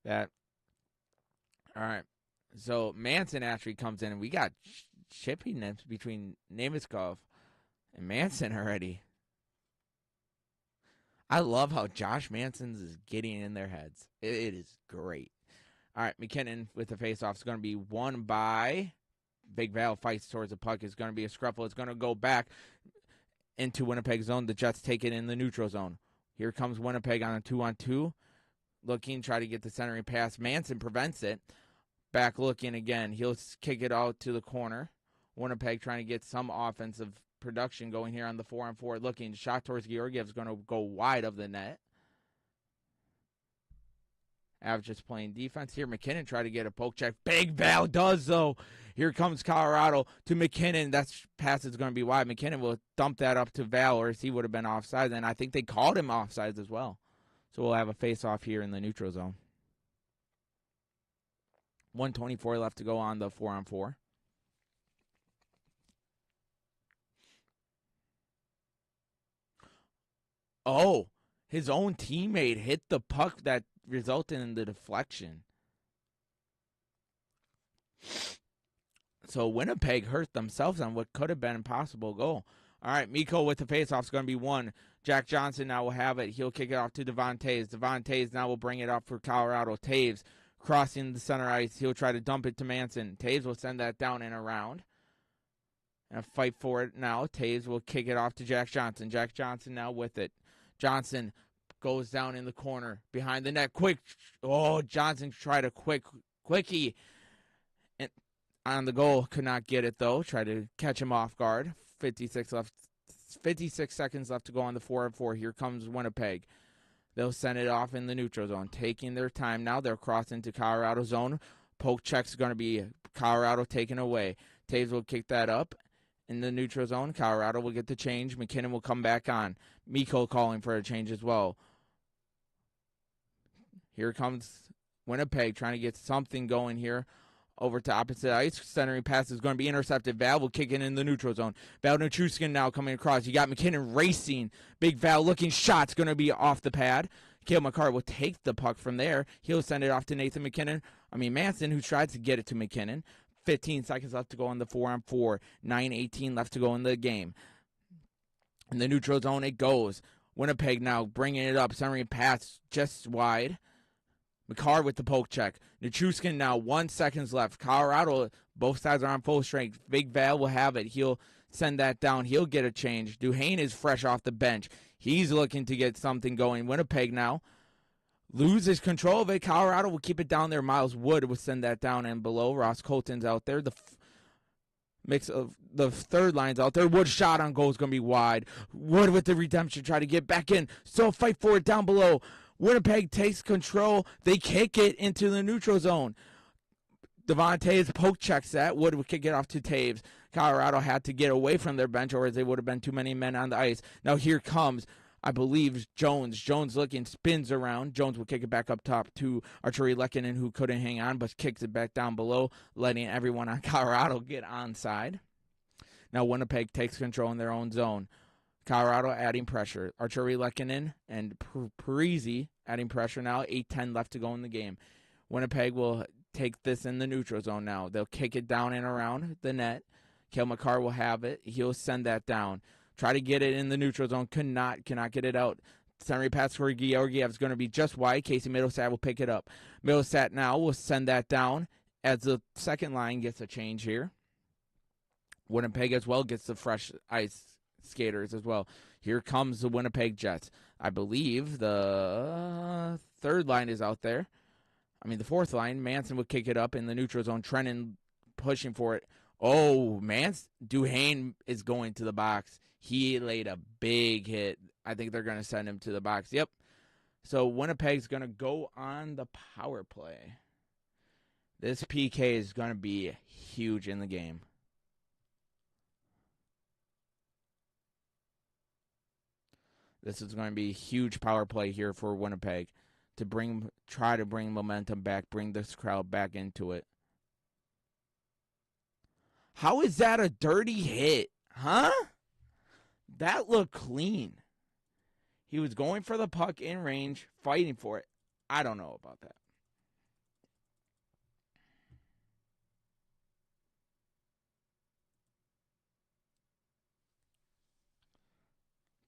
All right. So Manson actually comes in, and we got chippiness between Nemeskov and Manson already. I love how Josh Manson's is getting in their heads. It is great. All right, McKinnon with the faceoff is going to be won by Big Val. Fights towards the puck. It's going to be a scruffle. It's going to go back into Winnipeg zone. The Jets take it in the neutral zone. Here comes Winnipeg on a 2-on-2. Looking, try to get the centering pass. Manson prevents it. Back looking again. He'll kick it out to the corner. Winnipeg trying to get some offensive production going here on the 4-on-4. Looking, shot towards Georgiev's going to go wide of the net. Av just playing defense here. McKinnon tried to get a poke check. Big Val does, though. Here comes Colorado to McKinnon. That pass is going to be wide. McKinnon will dump that up to Val, or he would have been offside. And I think they called him offsides as well. So we'll have a face-off here in the neutral zone. 1:24 left to go on the 4-on-4. Oh, his own teammate hit the puck that resulted in the deflection. So Winnipeg hurt themselves on what could have been an impossible goal. All right, Mikko with the faceoff is going to be won. Jack Johnson now will have it. He'll kick it off to Devon Taves. Devon Taves now will bring it up for Colorado. Taves crossing the center ice. He'll try to dump it to Manson. Taves will send that down and around. And fight for it now. Taves will kick it off to Jack Johnson. Jack Johnson now with it. Johnson goes down in the corner behind the net. Quick. Oh, Johnson tried a quickie. And on the goal, could not get it though. Tried to catch him off guard. 56 seconds left to go on the 4-on-4. Here comes Winnipeg. They'll send it off in the neutral zone. Taking their time now. They're crossing to Colorado zone. Poke check's going to be Colorado taken away. Taves will kick that up in the neutral zone. Colorado will get the change. McKinnon will come back on. Mikko calling for a change as well. Here comes Winnipeg trying to get something going here. Over to opposite ice. Centering pass is going to be intercepted. Val will kick it in the neutral zone. Val Nichushkin now coming across. You got McKinnon racing. Big Val looking shot's going to be off the pad. Cale Makar will take the puck from there. He'll send it off to Nathan McKinnon. Manson, who tried to get it to McKinnon. 15 seconds left to go on the 4-on-4. 9:18 left to go in the game. In the neutral zone it goes. Winnipeg now bringing it up. Centering pass just wide. Makar with the poke check. Nichushkin now 1 second left. Colorado, both sides are on full strength. Big Val will have it. He'll send that down. He'll get a change. Duhane is fresh off the bench. He's looking to get something going. Winnipeg now loses control of it. Colorado will keep it down there. Miles Wood will send that down and below. Ross Colton's out there. The mix of the third line's out there. Wood shot on goal is going to be wide. Wood with the redemption, try to get back in. So fight for it down below. Winnipeg takes control. They kick it into the neutral zone. Devontae's poke checks that. Wood would kick it off to Taves. Colorado had to get away from their bench, or there would have been too many men on the ice. Now here comes, I believe, Jones. Jones looking, spins around. Jones will kick it back up top to Arturi Lehkonen, who couldn't hang on, but kicks it back down below, letting everyone on Colorado get onside. Now Winnipeg takes control in their own zone. Colorado adding pressure. Arturi Lehkonen and Parisi adding pressure now. 8:10 left to go in the game. Winnipeg will take this in the neutral zone now. They'll kick it down and around the net. Cale Makar will have it. He'll send that down. Try to get it in the neutral zone. Cannot get it out. Centering pass for Georgiev is going to be just wide. Casey Middlestat will pick it up. Middlestat now will send that down as the second line gets a change here. Winnipeg as well gets the fresh ice skaters as well. Here comes the Winnipeg Jets. I believe the third line is out there. The fourth line. Manson will kick it up in the neutral zone. Trennan pushing for it. Oh, Duhane is going to the box. He laid a big hit. I think they're going to send him to the box. Yep. So Winnipeg's going to go on the power play. This PK is going to be huge in the game. This is going to be a huge power play here for Winnipeg to try to bring momentum back, bring this crowd back into it. How is that a dirty hit? Huh? That looked clean. He was going for the puck in range, fighting for it. I don't know about that.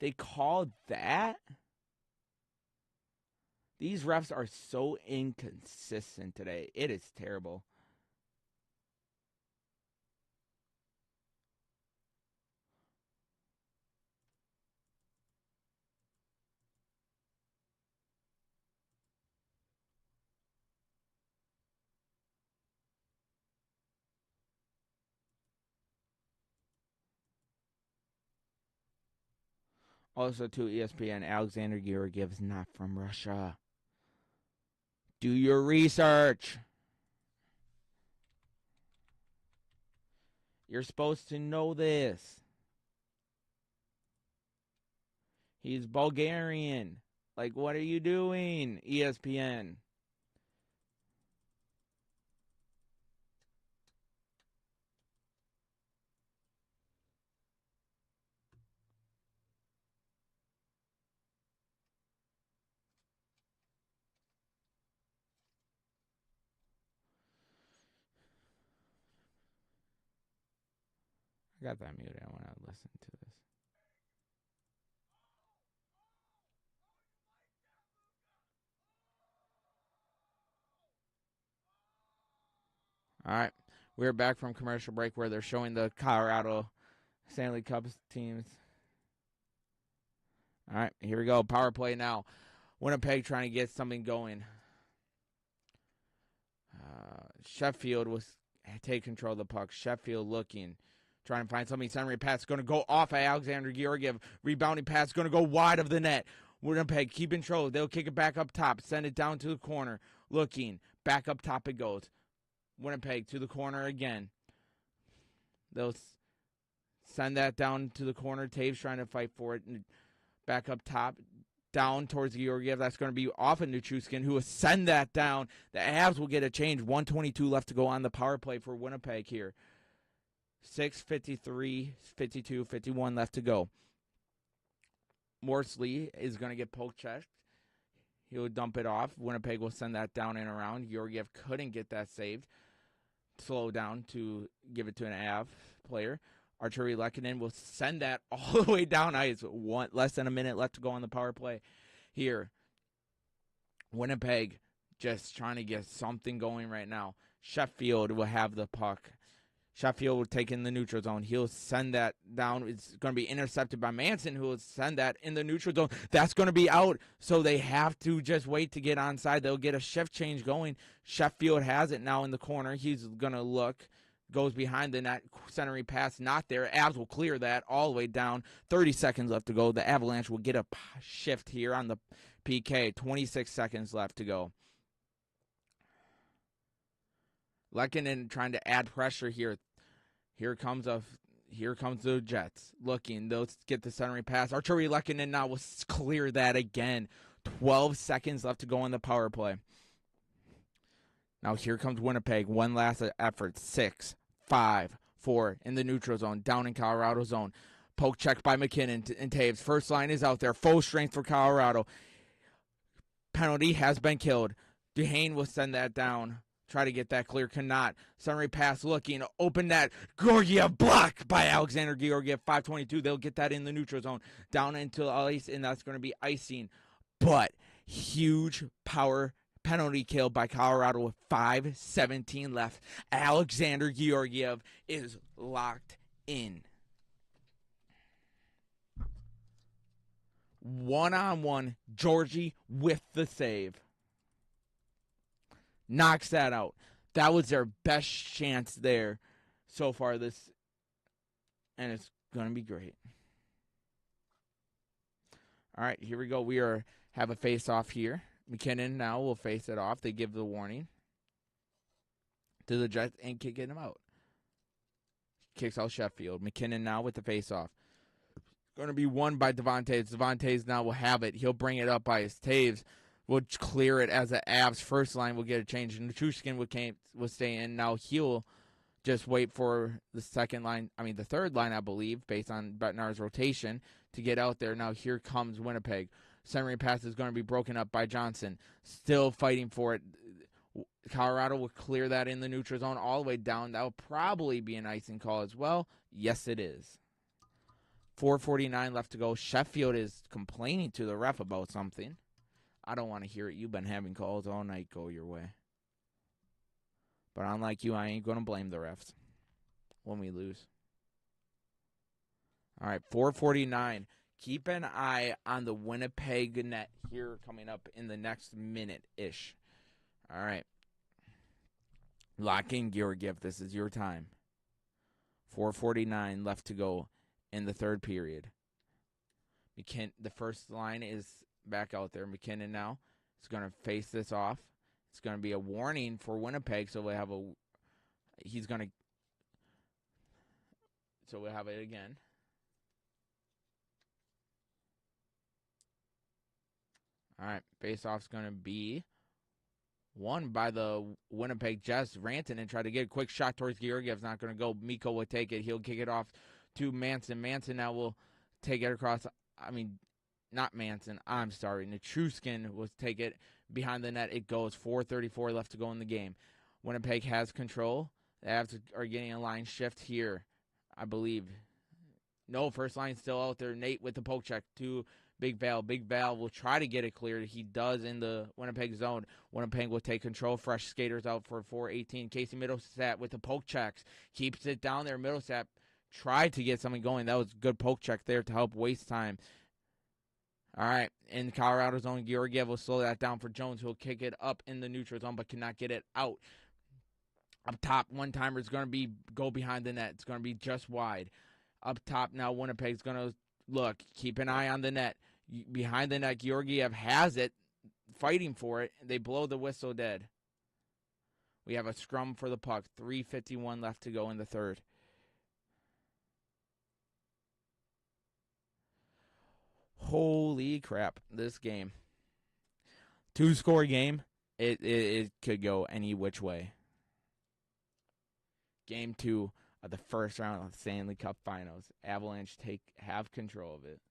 They called that? These refs are so inconsistent today. It is terrible. Also to ESPN, Alexander Georgiev is not from Russia. Do your research. You're supposed to know this. He's Bulgarian. Like, what are you doing, ESPN? I got that muted. I want to listen to this. All right. We're back from commercial break where they're showing the Colorado Stanley Cup teams. All right. Here we go. Power play now. Winnipeg trying to get something going. Sheffield was take control of the puck. Sheffield looking. Trying to find something. Centering pass going to go off at Alexander Georgiev. Rebounding pass going to go wide of the net. Winnipeg keep control. They'll kick it back up top. Send it down to the corner. Looking. Back up top it goes. Winnipeg to the corner again. They'll send that down to the corner. Taves trying to fight for it. And back up top. down towards Georgiev. That's going to be off of Nichushkin, who will send that down. The Avs will get a change. 1:22 left to go on the power play for Winnipeg here. 6:53, 52, 51 left to go. Morsley is going to get poke checked. He'll dump it off. Winnipeg will send that down and around. Georgiev couldn't get that saved. Slow down to give it to an Av player. Arturi Lehkonen will send that all the way down ice. Less than a minute left to go on the power play here. Winnipeg just trying to get something going right now. Sheffield will have the puck. Sheffield will take in the neutral zone. He'll send that down. It's going to be intercepted by Manson, who will send that in the neutral zone. That's going to be out, so they have to just wait to get onside. They'll get a shift change going. Sheffield has it now in the corner. He's going to look. Goes behind the net. Centering pass not there. Avs will clear that all the way down. 30 seconds left to go. The Avalanche will get a shift here on the PK. 26 seconds left to go. Lehkonen trying to add pressure here. Here comes the Jets looking. They'll get the centering pass. Arturi Lehkonen now will clear that again. 12 seconds left to go on the power play. Now here comes Winnipeg. One last effort. 6, 5, 4 in the neutral zone. Down in Colorado zone. Poke check by McKinnon and Taves. First line is out there. Full strength for Colorado. Penalty has been killed. Duhane will send that down. Try to get that clear. Cannot. Summary pass looking. Open net. Georgiev blocked by Alexander Georgiev. 5:22. They'll get that in the neutral zone. Down into the ice, and that's going to be icing. But huge power penalty kill by Colorado with 5:17 left. Alexander Georgiev is locked in. One-on-one. Georgie with the save. Knocks that out. That was their best chance there so far this, and it's going to be great. All right, here we go. We have a face-off here. McKinnon now will face it off. They give the warning to the Jets and kicking him out. Kicks out Sheffield. McKinnon now with the face-off. Going to be won by Devontae. Devontae now will have it. He'll bring it up by his Taves. Will clear it as the Avs first line will get a change. And Nichushkin will stay in. Now he'll just wait for the the third line, I believe, based on Betnar's rotation, to get out there. Now here comes Winnipeg. Centering pass is going to be broken up by Johnson. Still fighting for it. Colorado will clear that in the neutral zone all the way down. That will probably be an icing call as well. Yes, it is. 4:49 left to go. Sheffield is complaining to the ref about something. I don't want to hear it. You've been having calls all night go your way. But unlike you, I ain't going to blame the refs when we lose. All right, 4:49. Keep an eye on the Winnipeg net here coming up in the next minute-ish. All right. Lock in, Georgiev. This is your time. 4:49 left to go in the third period. The first line is back out there. McKinnon now is going to face this off. It's going to be a warning for Winnipeg, so we'll have it again. All right, face-off's going to be won by the Winnipeg Jets. Rantanen tried to get a quick shot towards Georgiev's not going to go. Mikko will take it. He'll kick it off to Manson. Manson now will take it across. Not Manson. I'm sorry. Nichushkin will take it behind the net. It goes. 4:34 left to go in the game. Winnipeg has control. The Avs are getting a line shift here, I believe. No, first line still out there. Nate with the poke check to Big Val. Big Val will try to get it cleared. He does in the Winnipeg zone. Winnipeg will take control. Fresh skaters out for 4:18. Casey Middlestat with the poke checks. Keeps it down there. Middlestat tried to get something going. That was a good poke check there to help waste time. All right, in Colorado zone, Georgiev will slow that down for Jones, who will kick it up in the neutral zone but cannot get it out. Up top, one-timer is going to go behind the net. It's going to be just wide. Up top now, Winnipeg's going to look. Keep an eye on the net. Behind the net, Georgiev has it, fighting for it. They blow the whistle dead. We have a scrum for the puck. 3:51 left to go in the third. Holy crap, this game. 2-score game, it could go any which way. Game 2 of the first round of the Stanley Cup Finals. Avalanche have control of it.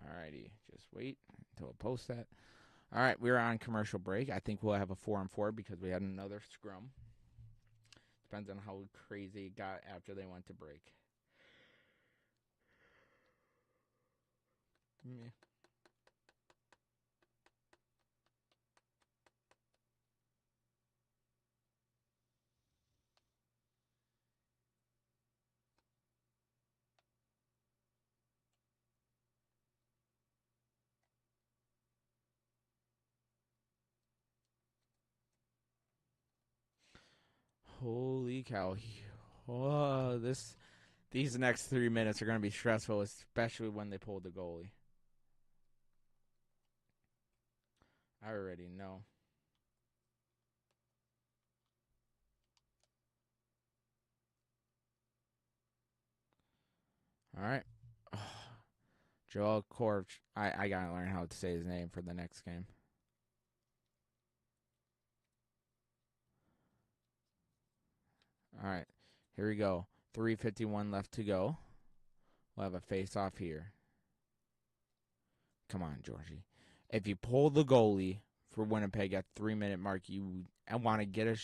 Alrighty, just wait until I post that. All right, we're on commercial break. I think we'll have a 4-on-4 because we had another scrum. Depends on how crazy it got after they went to break. Yeah. Holy cow. Oh, these next 3 minutes are going to be stressful, especially when they pull the goalie. I already know. All right. Joel Korch. I got to learn how to say his name for the next game. All right. Here we go. 3:51 left to go. We'll have a face-off here. Come on, Georgie. If you pull the goalie for Winnipeg at 3-minute mark, you want to get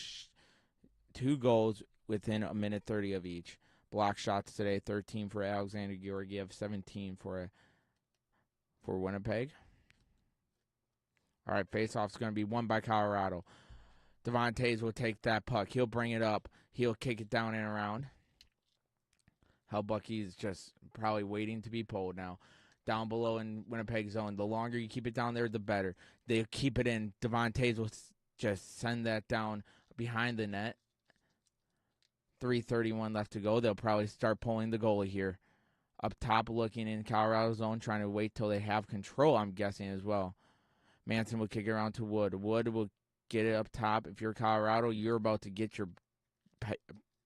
2 goals within a minute 30 of each. Block shots today, 13 for Alexander Georgiev, 17 for Winnipeg. All right, face-off's going to be won by Colorado. Devontae's will take that puck. He'll bring it up. He'll kick it down and around. Bucky's just probably waiting to be pulled now. Down below in Winnipeg zone. The longer you keep it down there, the better. They'll keep it in. Devontae's will just send that down behind the net. 3:31 left to go. They'll probably start pulling the goalie here. Up top looking in Colorado zone, trying to wait till they have control, I'm guessing as well. Manson will kick it around to Wood. Wood will get it up top. If you're Colorado, you're about to get your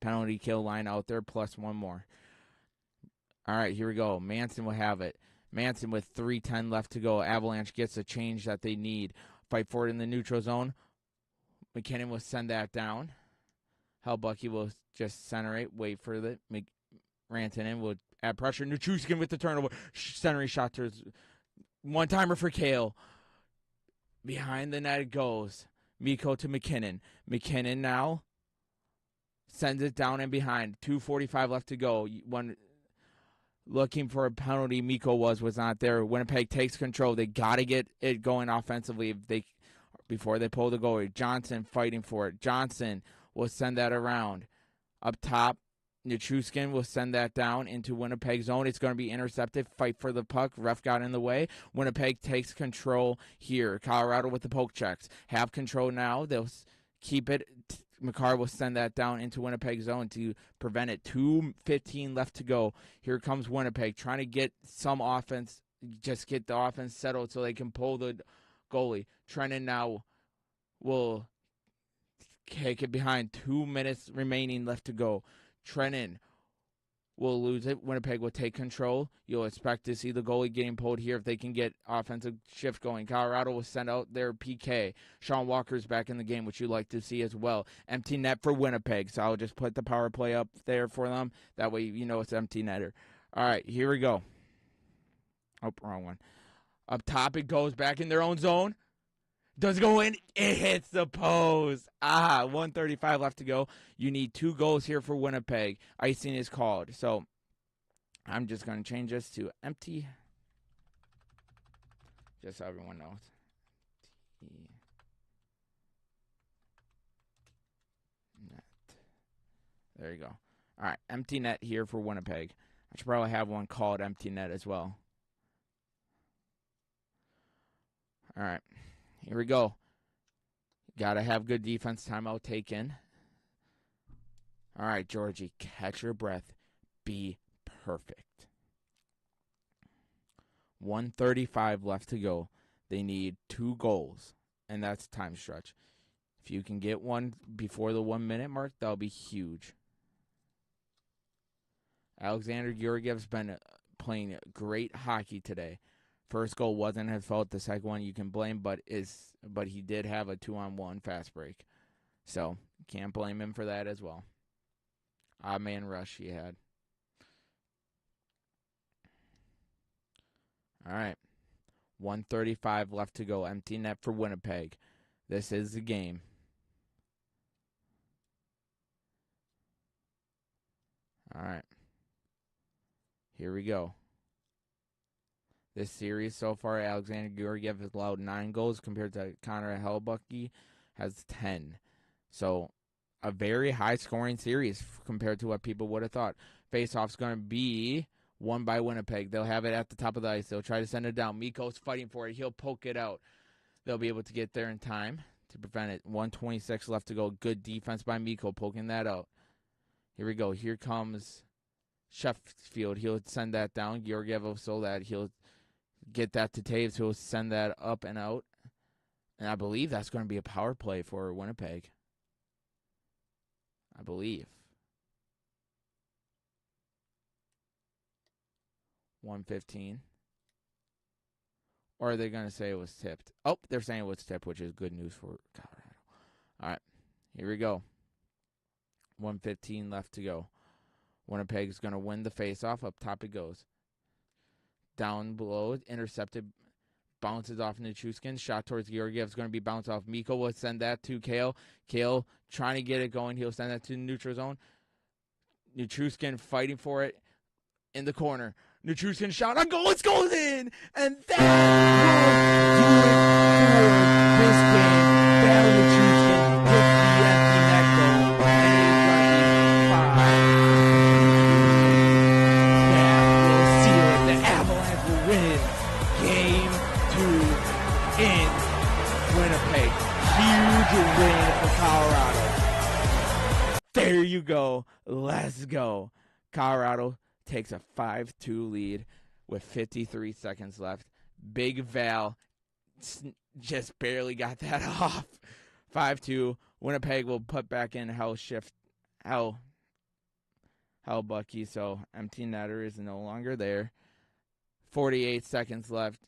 penalty kill line out there, plus one more. All right, here we go. Manson will have it. Manson with 3:10 left to go. Avalanche gets the change that they need. Fight for it in the neutral zone. McKinnon will send that down. Bucky will just center it, wait for the Rantanen will add pressure. Nichushkin with the turnover. Centering shot to one-timer for Kale. Behind the net it goes. Mikko to McKinnon. McKinnon now sends it down and behind. 2:45 left to go. One looking for a penalty. Mikko was not there. Winnipeg takes control. They got to get it going offensively before they pull the goalie. Johnson fighting for it. Johnson will send that around. Up top, Nichushkin will send that down into Winnipeg zone. It's going to be intercepted. Fight for the puck. Ref got in the way. Winnipeg takes control here. Colorado with the poke checks. Have control now. They'll keep it. McCarr will send that down into Winnipeg zone to prevent it. 2:15 left to go. Here comes Winnipeg trying to get some offense. Just get the offense settled so they can pull the goalie. Trennan now will kick it behind. 2 minutes remaining left to go. Trennan will lose it. Winnipeg will take control. You'll expect to see the goalie getting pulled here if they can get offensive shift going. Colorado will send out their PK. Sean Walker's back in the game, which you'd like to see as well. Empty net for Winnipeg, so I'll just put the power play up there for them. That way you know it's empty netter. All right, here we go. Oh, wrong one. Up top it goes back in their own zone. Does it go in? It hits the post. 1:35 left to go. You need 2 goals here for Winnipeg. Icing is called. So I'm just going to change this to empty. Just so everyone knows. Net. There you go. All right, empty net here for Winnipeg. I should probably have one called empty net as well. All right, here we go. Got to have good defense. Timeout taken. All right, Georgie, catch your breath. Be perfect. 1:35 left to go. They need 2 goals, and that's time stretch. If you can get one before the 1 minute mark, that'll be huge. Alexander Georgiev's been playing great hockey today. First goal wasn't his fault. The second one you can blame, but he did have a 2-on-1 fast break. So can't blame him for that as well. Odd man rush he had. All right. 1:35 left to go. Empty net for Winnipeg. This is the game. All right. Here we go. This series so far, Alexander Georgiev has allowed 9 goals compared to Connor Hellebuyck has 10. So a very high-scoring series compared to what people would have thought. Face-off's going to be won by Winnipeg. They'll have it at the top of the ice. They'll try to send it down. Mikko's fighting for it. He'll poke it out. They'll be able to get there in time to prevent it. 1:26 left to go. Good defense by Mikko, poking that out. Here we go. Here comes Sheffield. He'll send that down. Georgiev will so that he'll get that to Taves, who will send that up and out. And I believe that's going to be a power play for Winnipeg. I believe. 1:15. Or are they going to say it was tipped? Oh, they're saying it was tipped, which is good news for Colorado. All right, here we go. 1:15 left to go. Winnipeg's going to win the faceoff. Up top it goes. Down below, intercepted, bounces off Nichushkin. Shot towards Georgiev is going to be bounced off. Mikko will send that to Kale. Kale trying to get it going. He'll send that to the neutral zone. Nichushkin fighting for it in the corner. Nichushkin shot on goal. It goes in. And that will do it for this game. Val Nichushkin gets the empty net goal. And it is going to be 5. That will seal it. The Avalanche will win Game 2 in Winnipeg. Huge win for Colorado. There you go. Let's go. Colorado takes a 5-2 lead with 53 seconds left. Big Val just barely got that off. 5-2. Winnipeg will put back in Hellebuyck, so empty netter is no longer there. 48 seconds left.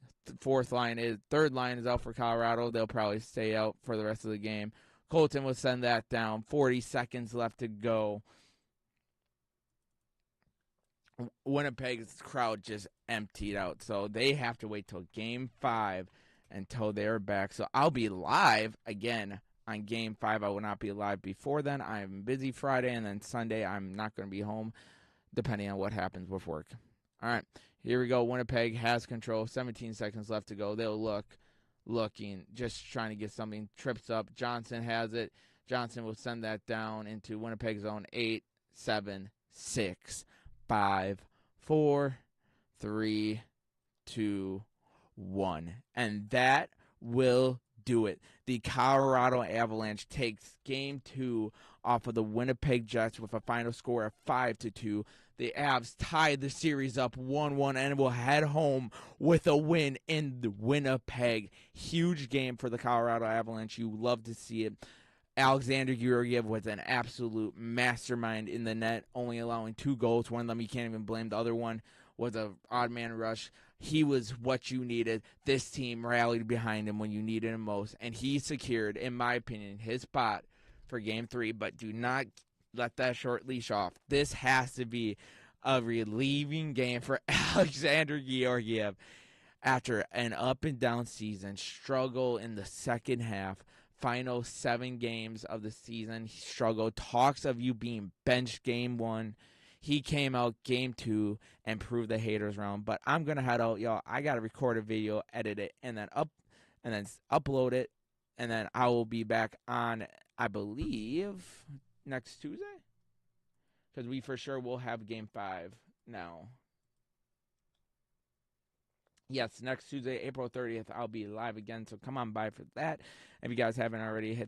Third line is out for Colorado. They'll probably stay out for the rest of the game. Colton will send that down. 40 seconds left to go. Winnipeg's crowd just emptied out, so they have to wait till Game 5 until they're back. So I'll be live again on Game 5. I will not be live before then. I'm busy Friday, and then Sunday I'm not going to be home, depending on what happens with work. All right, here we go. Winnipeg has control. 17 seconds left to go. They'll looking, just trying to get something. Trips up. Johnson has it. Johnson will send that down into Winnipeg zone. 8, 7, 6. 5, 4, 3, 2, 1. And that will do it. The Colorado Avalanche takes Game 2 off of the Winnipeg Jets with a final score of 5-2. The Avs tied the series up 1-1 and will head home with a win in Winnipeg. Huge game for the Colorado Avalanche. You love to see it. Alexander Georgiev was an absolute mastermind in the net, only allowing 2 goals. One of them you can't even blame. The other one was an odd man rush. He was what you needed. This team rallied behind him when you needed him most, and he secured, in my opinion, his spot for Game 3. But do not let that short leash off. This has to be a relieving game for Alexander Georgiev after an up-and-down season, struggle in the second half. Final 7 games of the season, he struggled. Talks of you being benched Game 1. He came out Game 2 and proved the haters wrong. But I'm gonna head out, y'all. I gotta record a video, edit it, and then upload it, and then I will be back on, I believe, next Tuesday, because we for sure will have Game 5 now. Yes, next Tuesday, April 30th, I'll be live again, so come on by for that. If you guys haven't already, hit